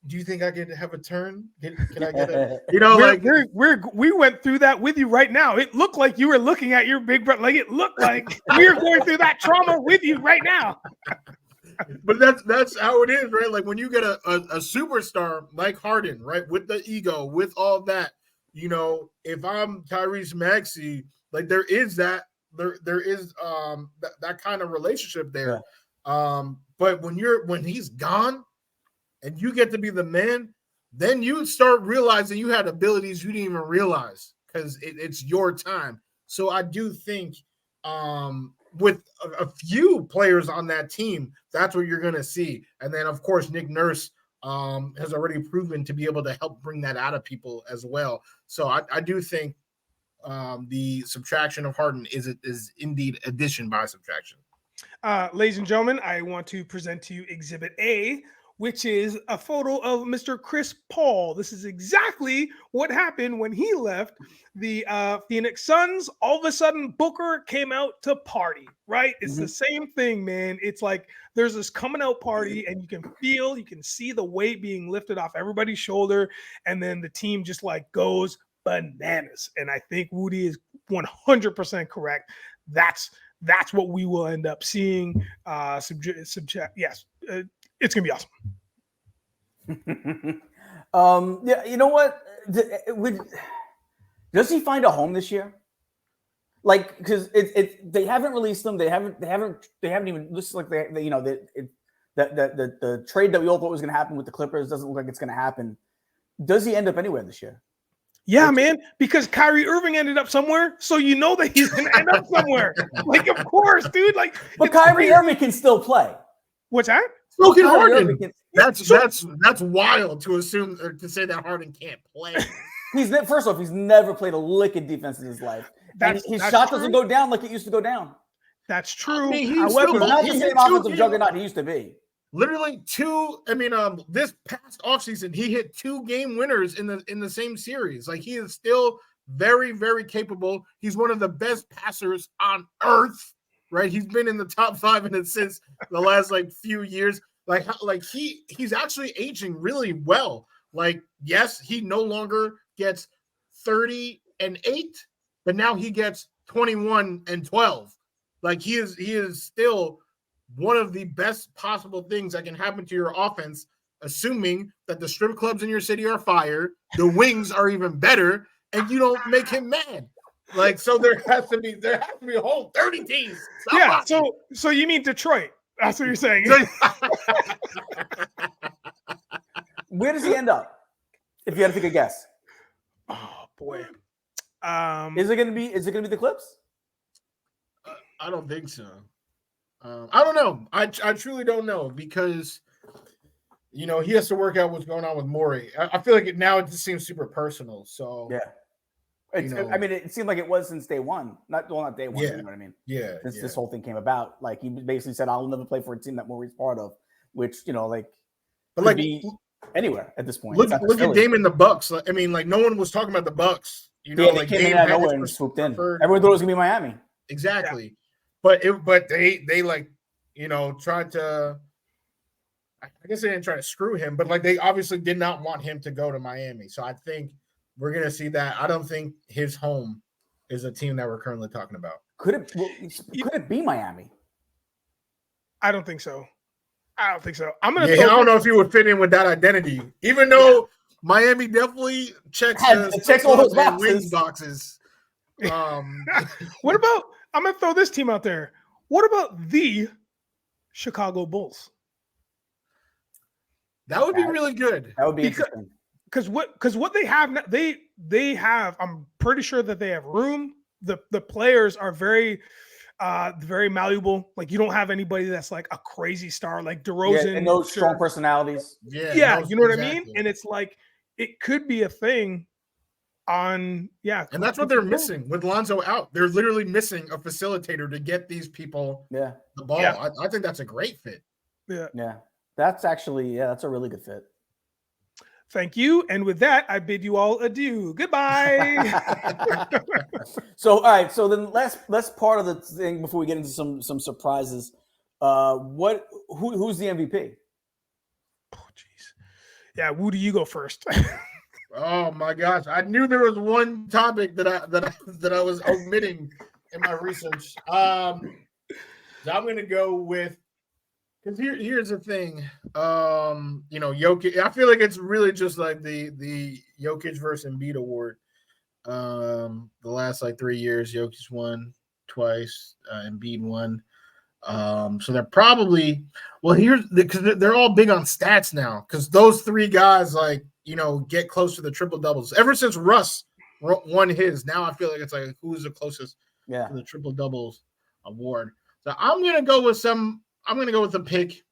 do you think I could have a turn? Can I get a, you know, we went through that with you right now. It looked like you were looking at your big brother. Like it looked like we are going through that trauma with you right now. But that's how it is, right? Like when you get a superstar like Harden, right, with the ego, with all that, you know, if I'm Tyrese Maxey, like there is that kind of relationship there. Yeah. But when he's gone and you get to be the man, then you start realizing you had abilities you didn't even realize because it's your time. So I do think with a few players on that team, that's what you're going to see. And then, of course, Nick Nurse has already proven to be able to help bring that out of people as well. So I do think the subtraction of Harden is indeed addition by subtraction. Ladies and gentlemen, I want to present to you Exhibit A, which is a photo of Mr. Chris Paul. This is exactly what happened when he left the Phoenix Suns. All of a sudden, Booker came out to party, right? It's the same thing, man. It's like there's this coming out party, and you can see the weight being lifted off everybody's shoulder, and then the team just like goes bananas. And I think Woody is 100% correct. That's what we will end up seeing. Yes. It's gonna be awesome. Yeah, you know what? Does he find a home this year? Like, because they haven't released them. They haven't even. Looks like the trade that we all thought was going to happen with the Clippers doesn't look like it's going to happen. Does he end up anywhere this year? Yeah, man, because Kyrie Irving ended up somewhere, so you know that he's going to end up somewhere. Like, of course, dude. Like, but Kyrie Irving can still play. What's that? So can Harden. That's wild to assume or to say that Harden can't play. First off, he's never played a lick of defense in his life. His shot doesn't go down like it used to go down. That's true. I mean, however, not the same offensive juggernaut he used to be. Literally this past offseason, he hit 2 game winners in the same series. Like he is still very, very capable. He's one of the best passers on earth. Right, he's been in the top 5 in it since the last few years. He's actually aging really well. Like, yes, he no longer gets 30 and 8, but now he gets 21 and 12. Like he is still one of the best possible things that can happen to your offense, assuming that the strip clubs in your city are fire, the wings are even better, and you don't make him mad. Like, so there has to be a whole 30 teams. Yeah. So you mean Detroit? That's what you're saying. Where does he end up? If you had to take a guess. Oh boy. Is it gonna be the Clips? I don't think so. I don't know. I truly don't know because he has to work out what's going on with Morey. I feel like now it just seems super personal. So yeah. I mean, it seemed like it was since day one. Not day one. Yeah. You know what I mean? Yeah. Since this whole thing came about, like he basically said, "I'll never play for a team that Morey's part of," which could be anywhere at this point. Look at Dame in the Bucks. I mean, no one was talking about the Bucks. They came in out of nowhere and swooped in. Everyone thought it was gonna be Miami. Exactly, yeah. But they tried to. I guess they didn't try to screw him, but they obviously did not want him to go to Miami. So I think we're going to see that. I don't think his home is a team that we're currently talking about. Could it be Miami? I don't think so. I'm going to. I don't know if he would fit in with that identity, even though Miami definitely checks all those boxes. What about? I'm going to throw this team out there. What about the Chicago Bulls? That would be really good. That would be interesting. Because what they have now, they have, I'm pretty sure that they have room. The players are very malleable. Like you don't have anybody that's like a crazy star like DeRozan and those strong personalities. Yeah, you know what I mean? And it's like it could be a thing on and that's what they're missing with Lonzo out. They're literally missing a facilitator to get these people the ball. Yeah. I think that's a great fit. Yeah. That's actually that's a really good fit. Thank you. And with that, I bid you all adieu. Goodbye. So, all right. So then last part of the thing before we get into some surprises. Who's the MVP? Oh, jeez. Yeah, Woody, you go first. Oh my gosh! I knew there was one topic that I was omitting in my research. So I'm gonna go with, because here's the thing. Jokic. I feel like it's really just like the Jokic versus Embiid award. The last like 3 years, Jokic won twice, Embiid won. So they're probably, here's because they're all big on stats now, because those 3 guys get close to the triple doubles ever since Russ won his. Now I feel like it's like, who's the closest to the triple doubles award. So I'm gonna go with a pick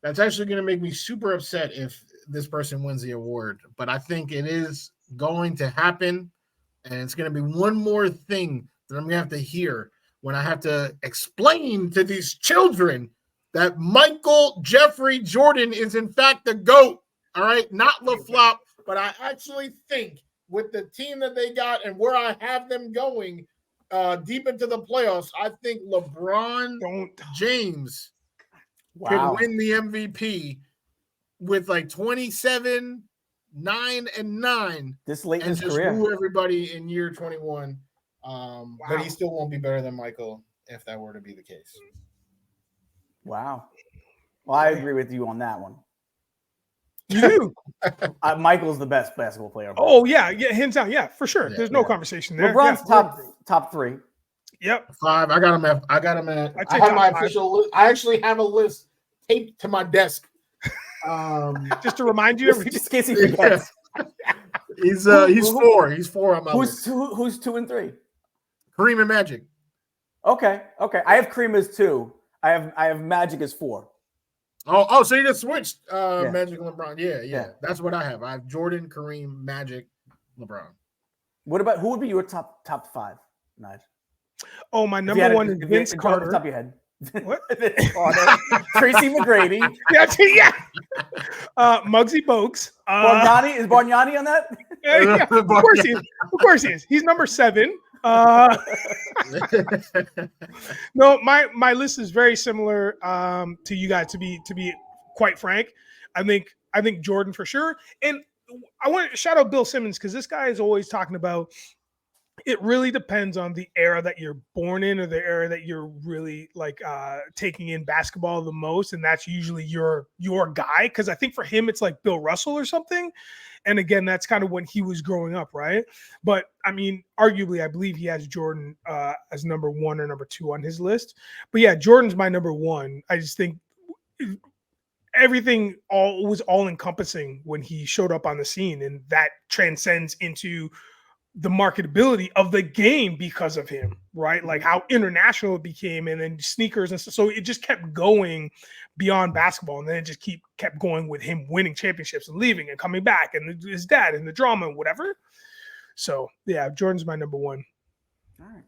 that's actually gonna make me super upset if this person wins the award, but I think it is going to happen, and it's gonna be one more thing that I'm gonna have to hear when I have to explain to these children that Michael Jeffrey Jordan is in fact the GOAT. All right, not LaFlop, but I actually think with the team that they got and where I have them going deep into the playoffs, I think LeBron James could win the MVP with like 27, 9, and 9 this late in and his just career. woo everybody in year 21. But he still won't be better than Michael if that were to be the case. Wow. Well, I agree with you on that one. You do? Michael's the best basketball player. Oh yeah, hands down, yeah, for sure. There's no conversation there. LeBron's top 3. Yep. 5. I got him at. I have my official list. I actually have a list taped to my desk. Just to remind you, just in case he forgets. He's 4. He's 4 on my list. Who's 2 and 3? Kareem and Magic. Okay. I have Kareem as 2. I have Magic as 4. Oh, so you just switched Magic and LeBron. Yeah. That's what I have. I have Jordan, Kareem, Magic, LeBron. What about, who would be your top 5, Nige? Oh, my number one is Vince Carter. Off the top of your head. What? Tracy McGrady. Yeah. Muggsy Bogues. Is Bargnani on that? Yeah, of course he is. He's number 7. No, my list is very similar to you guys. To be quite frank, I think Jordan for sure. And I want to shout out Bill Simmons, because this guy is always talking about, it really depends on the era that you're born in, or the era that you're really taking in basketball the most, and that's usually your guy. Because I think for him it's like Bill Russell or something. And again, that's kind of when he was growing up, right? But I mean, arguably, I believe he has Jordan as number 1 or number 2 on his list. But yeah, Jordan's my number 1. I just think everything was all encompassing when he showed up on the scene, and that transcends into the marketability of the game because of him, right? Like how international it became, and then sneakers and stuff. So it just kept going beyond basketball, and then it just kept going with him winning championships and leaving and coming back, and his dad and the drama and whatever. So yeah, Jordan's my number 1. All right.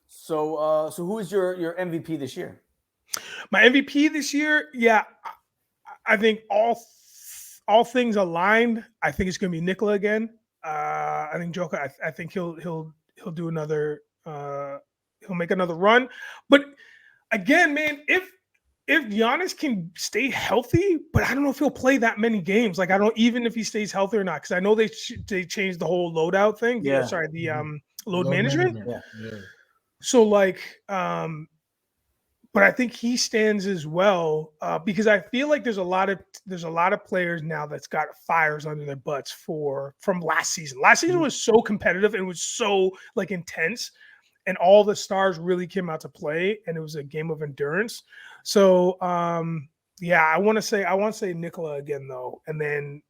So who is your MVP this year? My MVP this year, yeah, I think all things aligned. I think it's going to be Nikola again. I think Joker. I think he'll do another. He'll make another run. But again, man, if Giannis can stay healthy, but I don't know if he'll play that many games. Like, I don't, even if he stays healthy or not, because I know they changed the whole loadout thing. Yeah. Sorry, the load management. Yeah. So but I think he stands as well, because I feel like there's a lot of players now that's got fires under their butts from last season. Last season was so competitive and was so intense, and all the stars really came out to play, and it was a game of endurance. So yeah, I want to say Nikola again though, and then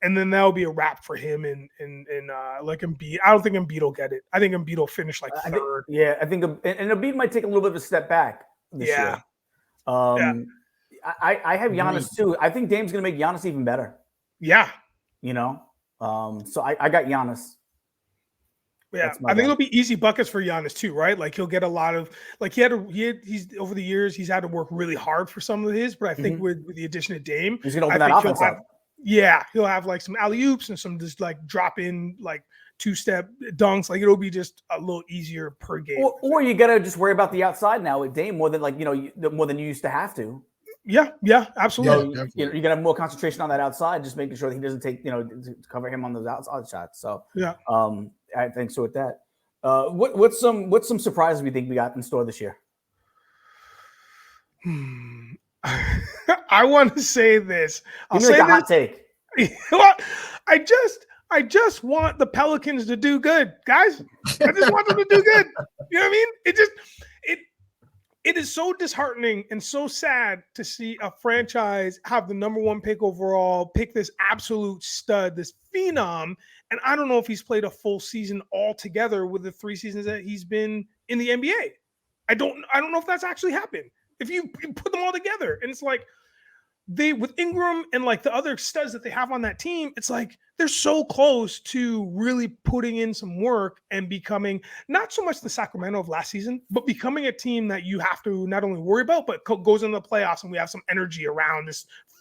that'll be a wrap for him. And Embiid. I don't think Embiid will get it. I think Embiid will finish 3rd. I think and Embiid might take a little bit of a step back this year. I have Giannis too. I think Dame's going to make Giannis even better. Yeah. So I got Giannis. Yeah, I think it'll be easy buckets for Giannis too, right? Like he'll get a lot of he's over the years he's had to work really hard for some of his, but I think with the addition of Dame, he's gonna open that offense up. Yeah, he'll have some alley oops and some just drop in 2-step dunks. It'll be just a little easier per game. Or you gotta just worry about the outside now with Dame more than more than you used to have to. Yeah, absolutely. So you're gonna have more concentration on that outside, just making sure that he doesn't take, to cover him on those outside shots. So yeah, I think so with that. What's some surprises we think we got in store this year? I want to say this. I'll Give me say a hot take. Well, I just want the Pelicans to do good, guys. I just want them to do good. You know what I mean? It is so disheartening and so sad to see a franchise have the number 1 pick overall, pick this absolute stud, this phenom, and I don't know if he's played a full season altogether with the 3 seasons that he's been in the NBA. I don't know if that's actually happened. If you put them all together, and it's like with Ingram and like the other studs that they have on that team, it's like they're so close to really putting in some work and becoming not so much the Sacramento of last season, but becoming a team that you have to not only worry about, but goes into the playoffs and we have some energy around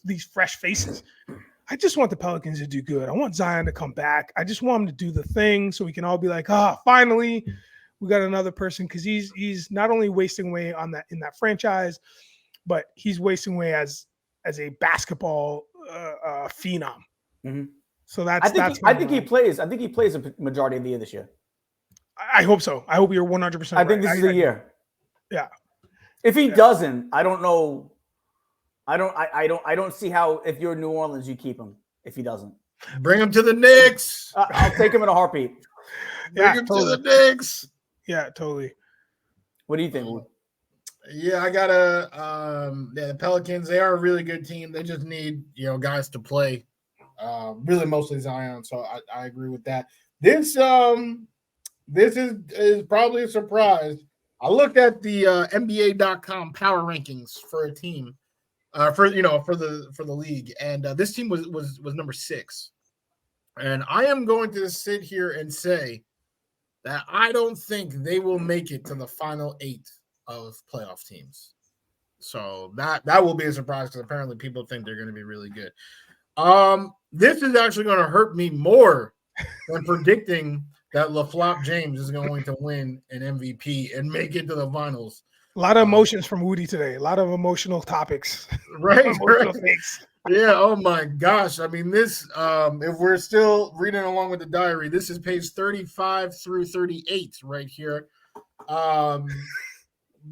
these fresh faces. I just want the Pelicans to do good. I want Zion to come back. I just want him to do the thing so we can all be like, finally, we got another person, because he's not only wasting away in that franchise, but he's wasting away as a basketball phenom. Mm-hmm. So I think he plays a majority of the year this year. I hope so. I hope you're 100%. I think this is the year. Yeah. If he doesn't, I don't know. I don't see how, if you're New Orleans, you keep him. If he doesn't, bring him to the Knicks. I'll take him in a heartbeat. Bring him to the Knicks. Yeah, totally. What do you think? Yeah, I gotta. The Pelicans, they are a really good team. They just need guys to play. Really, mostly Zion. So I agree with that. This is probably a surprise. I looked at the NBA.com power rankings for a team, for the league, and this team was number 6. And I am going to sit here and say that I don't think they will make it to the final 8 of playoff teams. So that will be a surprise, because apparently people think they're going to be really good. This is actually going to hurt me more than predicting that LaFlop James is going to win an MVP and make it to the finals. A lot of emotions from Woody today. A lot of emotional topics. Right. Emotional things. Yeah. Oh my gosh. I mean, this, if we're still reading along with the diary, this is page 35 through 38 right here.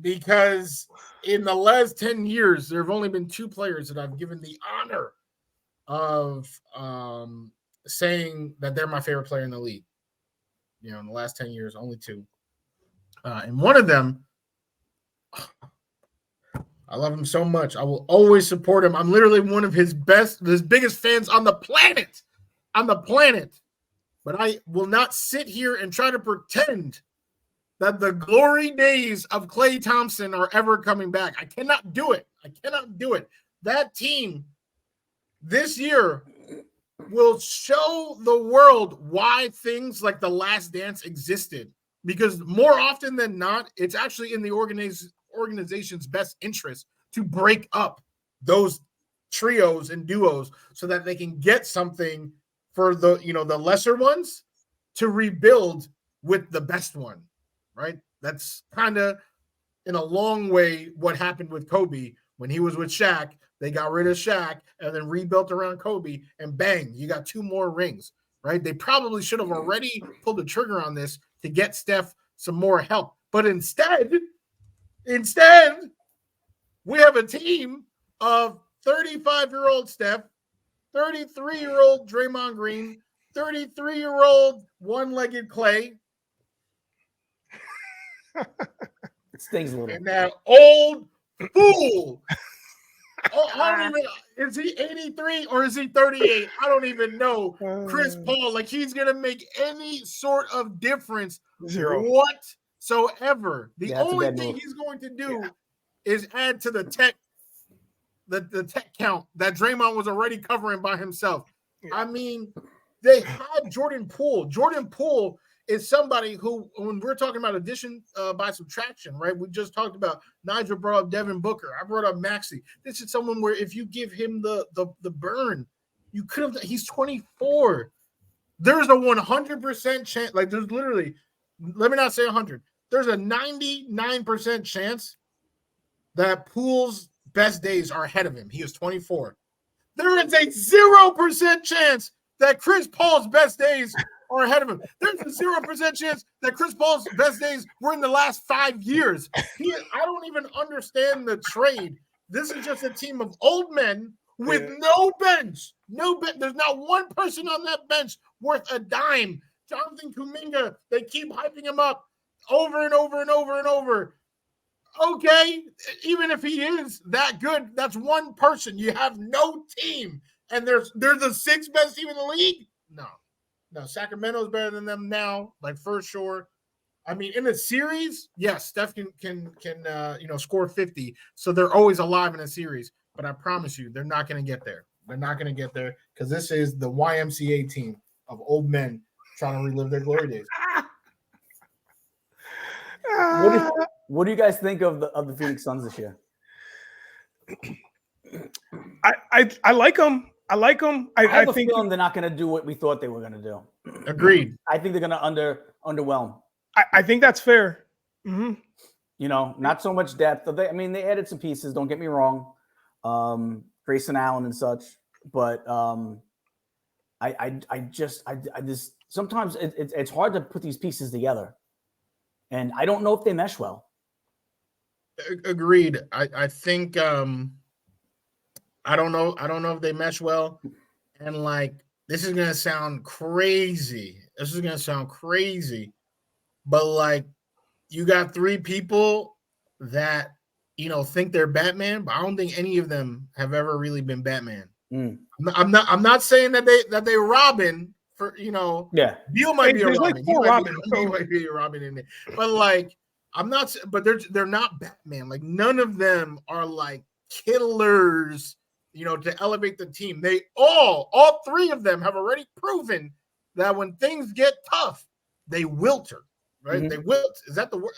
Because in the last 10 years, there have only been 2 players that I've given the honor of saying that they're my favorite player in the league. In the last 10 years, only 2. And one of them, I love him so much. I will always support him. I'm literally one of his biggest fans on the planet. But I will not sit here and try to pretend that the glory days of Klay Thompson are ever coming back. I cannot do it. That team this year will show the world why things like The Last Dance existed. Because more often than not, it's actually in the organization's best interest to break up those trios and duos so that they can get something for the lesser ones to rebuild with the best one. Right? That's kind of in a long way what happened with Kobe when he was with Shaq. They got rid of Shaq and then rebuilt around Kobe, and bang, you got 2 more rings, right? They probably should have already pulled the trigger on this to get Steph some more help. But instead, we have a team of 35-year-old Steph, 33-year-old Draymond Green, 33-year-old one-legged Klay, It stings a little. and that old fool. I don't even, is he 83 or is he 38? I don't even know. Chris Paul, like he's going to make any sort of difference 0 whatsoever. The only thing he's going to do is add to the tech count that Draymond was already covering by himself. I mean, they had Jordan Poole. Jordan Poole is somebody who, when we're talking about addition by subtraction, right? We just talked about Nigel brought up Devin Booker. I brought up Maxey. This is someone where if you give him the burn, you could have. He's 24. There's a 100% chance. Like there's literally, let me not say 100. There's a 99% chance that Poole's best days are ahead of him. He is 24. There is a 0% chance that Chris Paul's best days are ahead of him. There's a 0% chance that Chris Paul's best days were in the last 5 years. I don't even understand the trade. This is just a team of old men with no bench. There's not one person on that bench worth a dime. Jonathan Kuminga, they keep hyping him up over and over and over and over. Okay, even if he is that good, that's one person. You have no team, and they're the sixth best team in the league. No, Sacramento's better than them now, like for sure. I mean, in a series, yes, Steph can score 50, so they're always alive in a series. But I promise you, they're not going to get there. They're not going to get there because this is the YMCA team of old men trying to relive their glory days. What do you guys think of the Phoenix Suns this year? I like them. I like them. I have a feeling they're not going to do what we thought they were going to do. Agreed. I think they're going to underwhelm. I think that's fair. Mm-hmm. You know, not so much depth. They added some pieces. Don't get me wrong, Grayson Allen and such. But I just sometimes it's hard to put these pieces together, and I don't know if they mesh well. Agreed. I think I don't know if they mesh well, and like this is gonna sound crazy. But like you got three people that think they're Batman, but I don't think any of them have ever really been Batman. I'm not saying that they Robin for Yeah. Beal might be a Robin. Like He might be a Robin in there. But like I'm not, but they're not Batman. Like none of them are like killers, to elevate the team. They all three of them have already proven that when things get tough, they wilter, right? Mm-hmm. They wilt. Is that the word?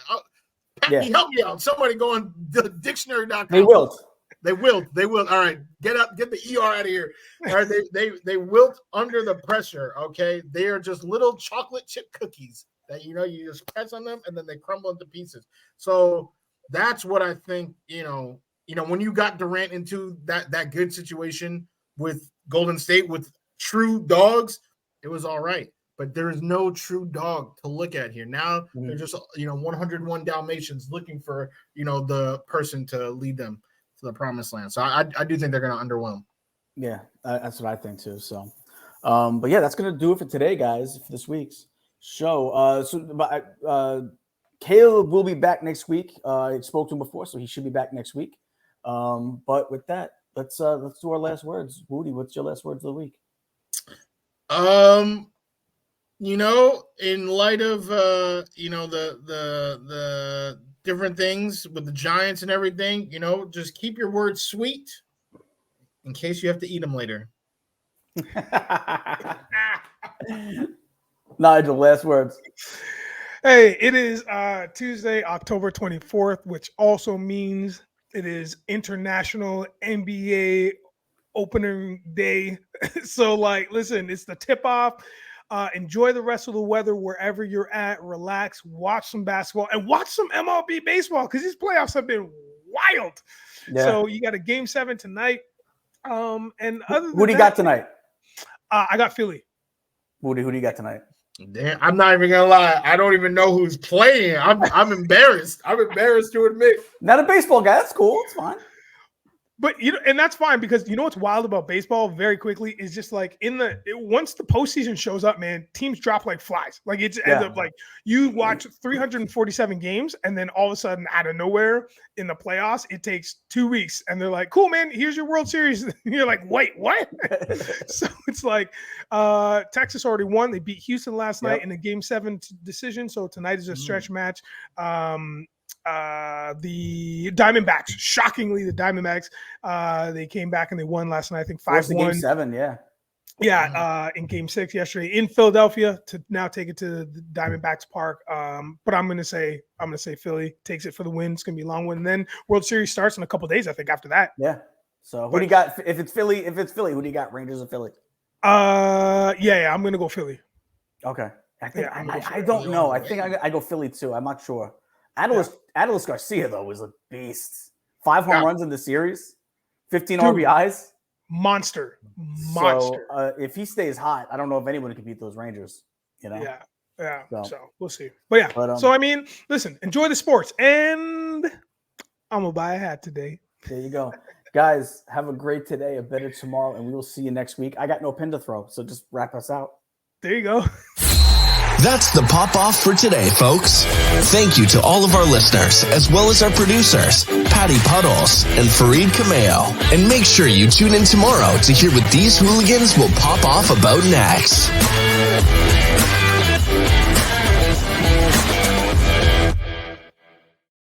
Patty, help me out. Somebody go on the dictionary.com. They wilt. They wilt. All right, get the ER out of here. All right, they wilt under the pressure. Okay, they are just little chocolate chip cookies that you just press on them and then they crumble into pieces. So that's what I think. When you got Durant into that good situation with Golden State with true dogs, it was all right. But there is no true dog to look at here. Now they're just 101 Dalmatians looking for the person to lead them to the promised land. So I do think they're going to underwhelm. Yeah, that's what I think too. So, but yeah, that's going to do it for today, guys, for this week's show. Caleb will be back next week. I spoke to him before, so he should be back next week. But with that, let's do our last words. Woody, what's your last words of the week? In light of the different things with the Giants and everything, just keep your words sweet in case you have to eat them later. Nigel, last words. Hey, it is Tuesday, October 24th, which also means it is International NBA Opening Day. So, listen, it's the tip-off. Enjoy the rest of the weather wherever you're at. Relax, watch some basketball, and watch some MLB baseball because these playoffs have been wild. Yeah. So you got a Game 7 tonight. And other than who do you got tonight? I got Philly. Woody, who do you got tonight? Damn, I'm not even gonna lie. I don't even know who's playing. I'm embarrassed. I'm embarrassed to admit. Not a baseball guy. That's cool. It's fine. But and that's fine because what's wild about baseball very quickly is just like once the postseason shows up, man, teams drop like flies. Like ends up like you watch 347 games and then all of a sudden out of nowhere in the playoffs, it takes 2 weeks and they're like, cool, man, here's your World Series. And you're like, wait, what? So it's like Texas already won. They beat Houston last night in a Game 7 decision. So tonight is a stretch match. The Diamondbacks, shockingly, they came back and they won last night. I think 5-1. Game 7, in Game 6 yesterday in Philadelphia to now take it to the Diamondbacks Park. But I'm gonna say Philly takes it for the win. It's gonna be a long one. And then World Series starts in a couple days, I think. After that, So who do you got? If it's Philly, who do you got? Rangers or Philly? I'm gonna go Philly. Okay, I don't know. I think I go Philly too. I'm not sure. Adolis Garcia, though, was a beast. 5 home runs in the series, 15 RBIs. Monster. So if he stays hot, I don't know if anyone can beat those Rangers. You know? Yeah. So we'll see. But so I mean, listen, enjoy the sports, and I'm gonna buy a hat today. There you go. Guys, have a great today, a better tomorrow, and we will see you next week. I got no pin to throw, so just wrap us out. There you go. That's the pop off for today, folks. Thank you to all of our listeners, as well as our producers, Patty Puddles and Fareed Kameo. And make sure you tune in tomorrow to hear what these hooligans will pop off about next.